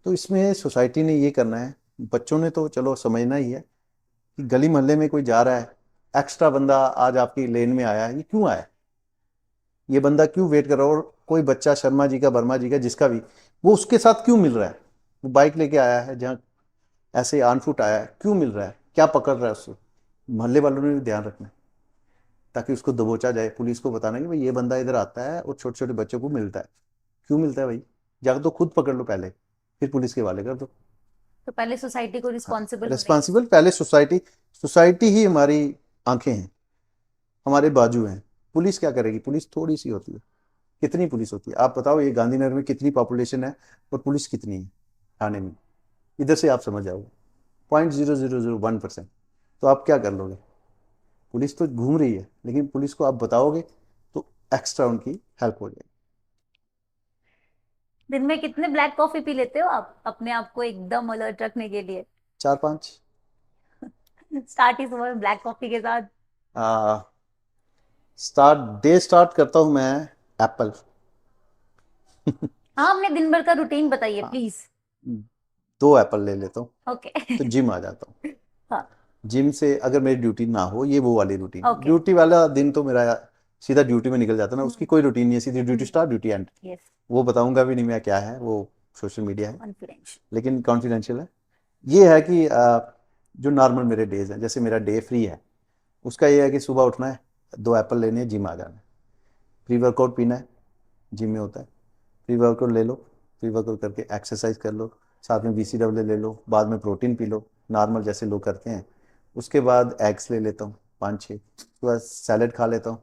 तो इसमें सोसाइटी ने ये करना है, बच्चों ने तो चलो समझना ही है कि गली मोहल्ले में कोई जा रहा है, एक्स्ट्रा बंदा आज आपकी लेन में आया है, ये क्यों आया? ये बंदा क्यों वेट कर रहा है? और कोई बच्चा शर्मा जी का, वर्मा जी का, जिसका भी, वो उसके साथ क्यों मिल रहा है? वो बाइक लेके आया है, जहाँ ऐसे ऑन फुट आया है, क्यों मिल रहा है? क्या पकड़ रहा है उससे? मोहल्ले वालों ने भी ध्यान रखना है, ताकि उसको दबोचा जाए। पुलिस को बताना कि भाई ये बंदा इधर आता है और छोटे छोटे बच्चों को मिलता है। क्यों मिलता है भाई? जाकर तो खुद पकड़ लो पहले, फिर पुलिस के हवाले कर दो। तो पहले सोसाइटी को हाँ, रिस्पॉन्सिबल होने की रिस्पॉन्सिबल जरूरत पहले सोसाइटी। सोसाइटी ही हमारी आंखें हैं, हमारे बाजू हैं। पुलिस क्या करेगी? पुलिस थोड़ी सी होती है। कितनी पुलिस होती है आप बताओ? ये गांधीनगर में कितनी पॉपुलेशन है और पुलिस कितनी है थाने में? इधर से आप समझ जाओगे, 0.0001%। तो आप क्या कर लोगे? पुलिस तो घूम रही है, लेकिन पुलिस को आप बताओगे तो एक्स्ट्रा उनकी हेल्प हो जाएगी। है। दिन में कितने ब्लैक कॉफी पी लेते हो आप अपने आप को एकदम अलर्ट रखने के लिए? 4-5। स्टार्ट ही सुबह ब्लैक कॉफी के साथ। स्टार्ट डे स्टार्ट करता हूँ मैं एप्पल। हाँ, अपने दिन भर का रूटीन बताइए हाँ, प्लीज। 2 एप्पल ले लेता हूँ, ओके। तो जिम आ जाता हूँ। हाँ। जिम से अगर मेरी ड्यूटी ना हो, ये वो वाली रूटीन, Okay. ड्यूटी वाला दिन तो मेरा सीधा ड्यूटी में निकल जाता ना, उसकी कोई रूटीन नहीं है, सीधी duty start duty end. Yes. वो बताऊंगा भी नहीं मैं क्या है, वो सोशल मीडिया है, Confidential. लेकिन कॉन्फिडेंशियल है। ये है कि जो नॉर्मल मेरे डेज हैं, जैसे मेरा डे फ्री है, उसका ये है कि सुबह उठना है, 2 एप्पल लेने हैं, जिम आ जाना है, प्री वर्कआउट पीना है, जिम में होता है, प्री वर्कआउट ले लो, प्री वर्कआउट करके एक्सरसाइज कर लो, साथ में BCAA ले लो, बाद में प्रोटीन पी लो, नॉर्मल जैसे लोग करते हैं। उसके बाद एग्स ले लेता हूँ 5-6, उसके बाद सैलड खा लेता हूँ।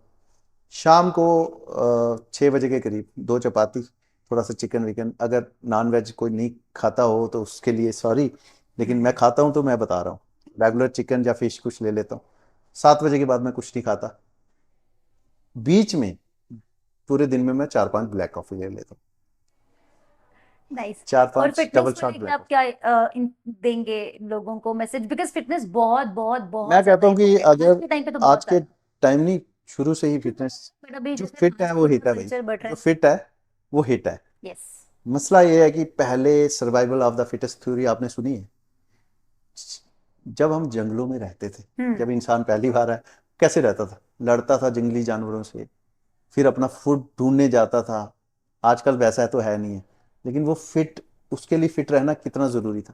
शाम को 6 बजे के करीब 2 चपाती, थोड़ा सा चिकन विकन, अगर नॉन वेज कोई नहीं खाता हो तो उसके लिए सॉरी, लेकिन मैं खाता हूँ तो मैं बता रहा हूँ, रेगुलर चिकन या फिश कुछ ले लेता हूँ। 7 बजे के बाद मैं कुछ नहीं खाता। बीच में पूरे दिन में मैं 4-5 ब्लैक कॉफी ले लेता हूँ, नाइस। चार और पांच फिटनेस डबल को शॉट लेके ब्लैक आप कॉफी। क्या देंगे लोगों को मैसेज, बिकॉज फिटनेस बहुत बहुत मैं बहुत कहता ज्यादा हूँ कि इम्पोर्टेंट आज अगर के टाइम पे तो आज बहुत के ज्यादा। टाइम नहीं, शुरू से ही फिटनेस, बट अभी जो जैसे फिट है फास्ट वो फूड हिट का है भाई, कल्चर बढ़ रहा जो है। फिट है वो हिट है। यस। मसला ये है कि पहले survival of the fittest theory आपने सुनी है? जब हम जंगलों में रहते थे, जब इंसान पहली बार आया, कैसे रहता था? लड़ता था जंगली जानवरों से, फिर अपना फूड ढूंढने जाता था। आजकल वैसा तो है नहीं है, लेकिन वो फिट, उसके लिए फिट रहना कितना जरूरी था,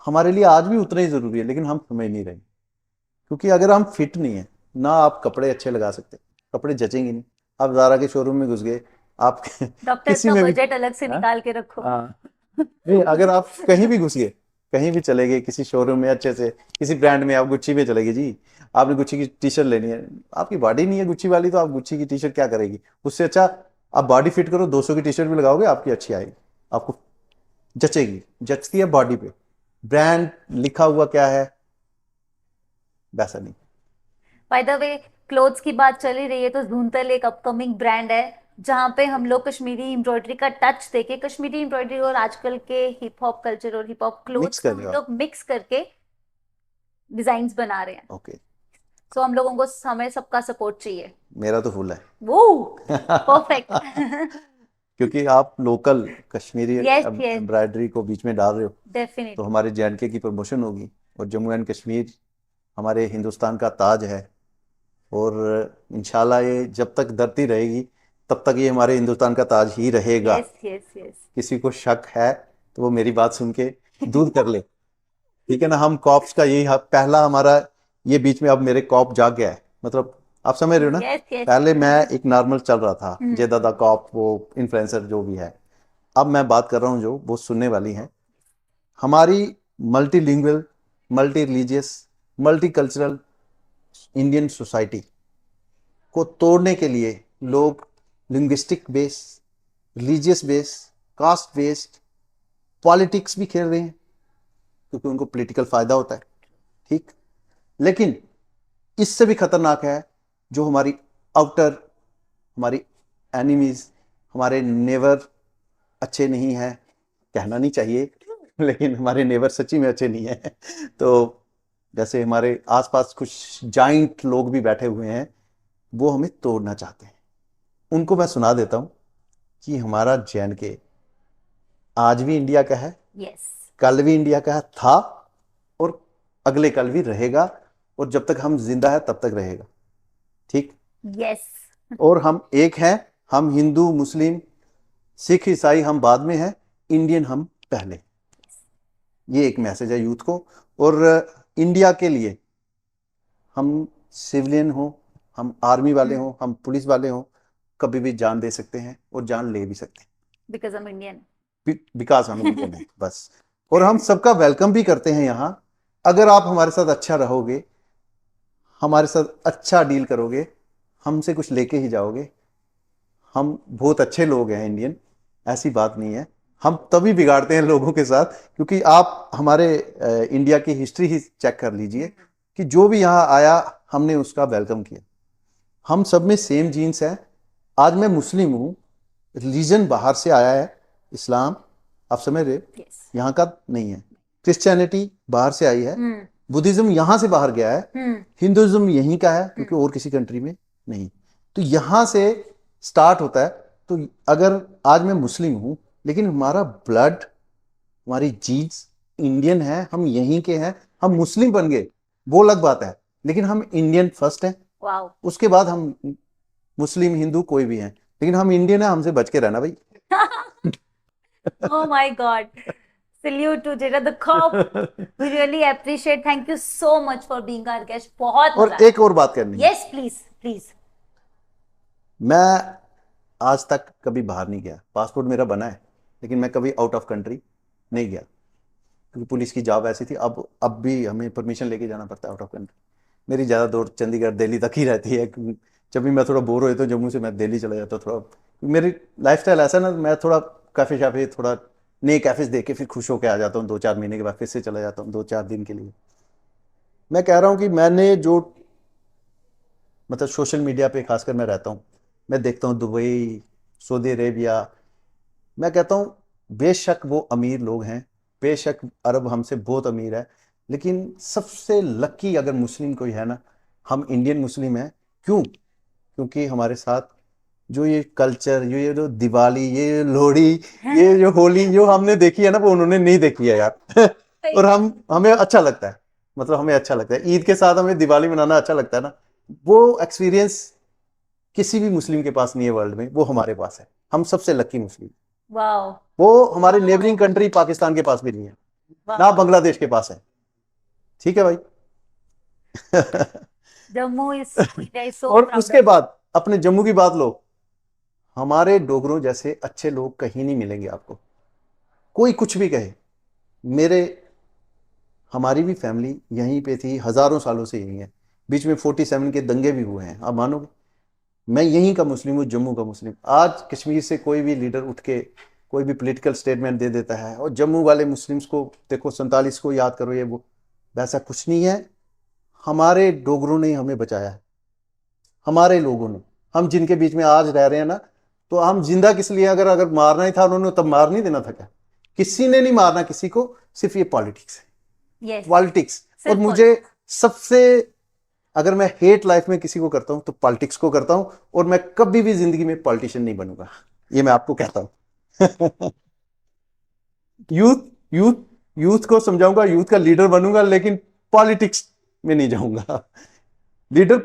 हमारे लिए आज भी उतना ही जरूरी है, लेकिन हम समझ नहीं रहे। क्योंकि अगर हम फिट नहीं है ना, आप कपड़े अच्छे लगा सकते, कपड़े जचेंगे नहीं। आप ज़ारा के शोरूम में घुस गए, आप डॉक्टर्स किसी का में भी, बजट अलग से हाँ निकाल के रखो। हाँ, नहीं अगर आप कहीं भी घुस गए, कहीं भी चले गए किसी शोरूम में अच्छे से, किसी ब्रांड में, आप गुच्ची में चले गए जी, आपने गुच्ची की टी शर्ट लेनी है, आपकी बॉडी नहीं है गुच्ची वाली, तो आप गुच्ची की टी शर्ट क्या करेगी? उससे अच्छा आप बॉडी फिट करो, 200 की टी शर्ट भी लगाओगे आपकी अच्छी आएगी, आपको जचेगी, जचती है बॉडी पे। ब्रांड लिखा हुआ क्या है, वैसा नहीं। बाय द वे, क्लोथ्स की बात चली रही है तो धूंतल एक अपकमिंग ब्रांड है जहाँ पे हम लोग कश्मीरी एम्ब्रॉयडरी का टच देके कश्मीरी एम्ब्रॉयडरी और आजकल के हिप हॉप कल्चर और हिप हॉप मिक्स क्लोथ्स कर को रहे हम हो आप। लोग मिक्स करके डिजाइन्स बना रहे हैं। ओके, सो हम लोगों को हमें सबका सपोर्ट चाहिए। मेरा तो फुल है। वो परफेक्ट। क्योंकि आप local Kashmiri yes yes, embroidery को बीच में डाल रहे हो, तो डेफिनेटली। हमारे JNK की प्रमोशन होगी, और जम्मू एंड कश्मीर हमारे हिंदुस्तान का ताज है, और इंशाल्लाह ये जब तक धरती रहेगी तब तक ये हमारे हिंदुस्तान का ताज ही रहेगा। Yes yes yes. किसी को शक है तो वो मेरी बात सुन के दूर कर ले, ठीक है ना? हम कॉप्स का यही पहला हमारा, ये बीच में अब मेरे कॉप जाग गया है, मतलब आप समझ रहे हो ना? Yes yes. पहले मैं एक नॉर्मल चल रहा था, जय दादा कॉप, वो इन्फ्लुएंसर जो भी है, अब मैं बात कर रहा हूँ जो वो सुनने वाली है। हमारी multilingual, multi religious, multi cultural Indian society को तोड़ने के लिए लोग linguistic base, religious base, caste based politics भी खेल रहे हैं, क्योंकि उनको पॉलिटिकल फायदा होता है, ठीक। लेकिन इससे भी खतरनाक है जो हमारी आउटर, हमारी एनिमीज, हमारे नेवर अच्छे नहीं हैं, कहना नहीं चाहिए, लेकिन हमारे नेबर सच्ची में अच्छे नहीं है। तो जैसे हमारे आसपास कुछ जाइंट लोग भी बैठे हुए हैं, वो हमें तोड़ना चाहते हैं। उनको मैं सुना देता हूँ कि हमारा JNK आज भी इंडिया का है, यस कल भी इंडिया का था, और अगले कल भी रहेगा, और जब तक हम जिंदा है तब तक रहेगा, ठीक। यस। और हम एक हैं, हम हिंदू मुस्लिम सिख ईसाई हम बाद में हैं, इंडियन हम पहले। ये एक मैसेज है यूथ को। और इंडिया के लिए हम सिविलियन हो, हम आर्मी वाले हो, हम पुलिस वाले हो, कभी भी जान दे सकते हैं और जान ले भी सकते हैं, बिकॉज हम इंडियन। बिकॉज हम इंडियन हैं, बस। और हम सबका वेलकम भी करते हैं यहाँ। अगर आप हमारे साथ अच्छा रहोगे, हमारे साथ अच्छा डील करोगे, हमसे कुछ लेके ही जाओगे, हम बहुत अच्छे लोग हैं इंडियन, ऐसी बात नहीं है। हम तभी बिगाड़ते हैं लोगों के साथ, क्योंकि आप हमारे इंडिया की हिस्ट्री ही चेक कर लीजिए कि जो भी यहाँ आया हमने उसका वेलकम किया। हम सब में सेम जीन्स है। आज मैं मुस्लिम हूँ, रिलीजन बाहर से आया है, इस्लाम, आप समझ रहे हो, यस। यहाँ का नहीं है। क्रिश्चियनिटी बाहर से आई है, हम्म बुद्धिज्म यहाँ से बाहर गया है, हम्म हिंदुज्म यहीं का है, क्योंकि और किसी कंट्री में नहीं। तो यहाँ से स्टार्ट होता है। तो अगर आज मैं मुस्लिम हूँ, लेकिन हमारा ब्लड, हमारी जीन्स इंडियन है, हम यहीं के हैं, हम मुस्लिम बन गए, वो अलग बात है, लेकिन हम इंडियन फर्स्ट हैं, वाओ। उसके बाद हम मुस्लिम हिंदू कोई भी हैं, लेकिन हम इंडियन है, हमसे बच के रहना भाई। Oh my God. Salute to Jada the cop. We really appreciate. Thank you so much for being our guest. बहुत और मजा आया। एक और बात करनी है, Yes, please, please. मैं आज तक कभी बाहर नहीं गया, पासपोर्ट मेरा बना है, लेकिन मैं कभी आउट ऑफ कंट्री नहीं गया, क्योंकि पुलिस की जॉब ऐसी थी। अब भी हमें परमिशन लेके जाना पड़ता है आउट ऑफ कंट्री। मेरी ज़्यादा दौड़ चंडीगढ़ दिल्ली तक ही रहती है, क्योंकि जब भी मैं थोड़ा बोर हो तो जम्मू से मैं दिल्ली चला जाता हूँ। थोड़ा मेरी लाइफस्टाइल ऐसा ना, मैं थोड़ा कैफ़े शाफे थोड़ा नए कैफ़ेज देख के फिर खुश होकर आ जाता हूँ, 2-4 महीने के बाद फिर से चला जाता हूँ 2-4 दिन के लिए। मैं कह रहा हूँ कि मैंने जो मतलब सोशल मीडिया पे खासकर मैं रहता हूँ, मैं देखता हूँ दुबई, सऊदी अरेबिया, मैं कहता हूँ बेशक वो अमीर लोग हैं, बेशक अरब हमसे बहुत अमीर है, लेकिन सबसे लकी अगर मुस्लिम कोई है ना, हम इंडियन मुस्लिम हैं। क्यों? क्योंकि हमारे साथ जो ये कल्चर, ये जो दिवाली, ये लोहड़ी, ये जो होली जो हमने देखी है ना, वो उन्होंने नहीं देखी है यार। सही और बात। हमें अच्छा लगता है, मतलब हमें अच्छा लगता है, ईद के साथ हमें दिवाली मनाना अच्छा लगता है ना। वो एक्सपीरियंस किसी भी मुस्लिम के पास नहीं है वर्ल्ड में, वो हमारे पास है। हम सबसे लकी मुस्लिम। वाओ। वो हमारे नेबरिंग कंट्री पाकिस्तान के पास भी नहीं है, ना वाओ। बांग्लादेश के पास है। ठीक है भाई। Jammu is, India is so और proud उसके of you. बाद अपने जम्मू की बात लो, हमारे डोगरों जैसे अच्छे लोग कहीं नहीं मिलेंगे आपको, कोई कुछ भी कहे। मेरे हमारी भी फैमिली यहीं पे थी, हजारों सालों से यहीं है, बीच में 47 के दंगे भी हुए हैं, आप मानोगे? मैं यहीं का मुस्लिम हूँ, जम्मू का मुस्लिम। आज कश्मीर से कोई भी लीडर उठ के कोई भी पॉलिटिकल स्टेटमेंट दे देता है, और जम्मू वाले मुस्लिम्स को देखो, 47 को याद करो, ये वो, वैसा कुछ नहीं है। हमारे डोगरों ने हमें बचाया है, हमारे लोगों ने। हम जिनके बीच में आज रह रहे हैं ना, तो हम जिंदा किस लिए, अगर अगर मारना ही था उन्होंने तब मार नहीं देना था क्या? किसी ने नहीं मारना किसी को, सिर्फ ये पॉलिटिक्स है, Yes, पॉलिटिक्स। और सिर्फ मुझे politics. सबसे, अगर मैं हेट लाइफ में किसी को करता हूं तो पॉलिटिक्स को करता हूं, और मैं कभी भी जिंदगी में पॉलिटिशियन नहीं बनूंगा, ये मैं आपको कहता हूं। यूथ यूथ यूथ को समझाऊंगा, यूथ का लीडर बनूंगा, लेकिन पॉलिटिक्स में नहीं जाऊंगा। लीडर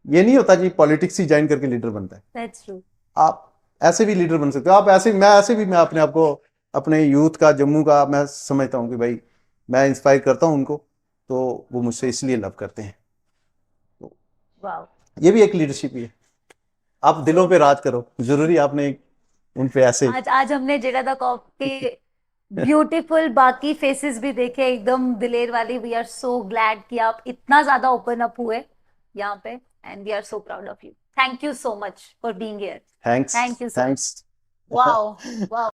ये नहीं होता कि पॉलिटिक्स ही ज्वाइन करके लीडर बनता है। That's true. आप ऐसे भी लीडर बन सकते हो, आप ऐसे, मैं ऐसे भी, मैं अपने आप को, अपने यूथ का, जम्मू का, मैं समझता हूँ कि भाई मैं इंस्पायर करता हूँ उनको, तो वो मुझसे इसलिए लव करते हैं। तो Wow. ये भी एक लीडरशिप ही है। आप दिलों पे राज करो, जरूरी आपने उन पे ऐसे। आज आज हमने जेडा द कॉप के ब्यूटीफुल बाकी फेसेस भी देखे, एकदम दिलेर वाली। वी आर सो ग्लैड कि आप इतना ज्यादा ओपन अप हुए यहाँ पे, and we are so proud of you. Thank you so much for being here. Thanks. Thank you so much. Thanks. Wow. Wow.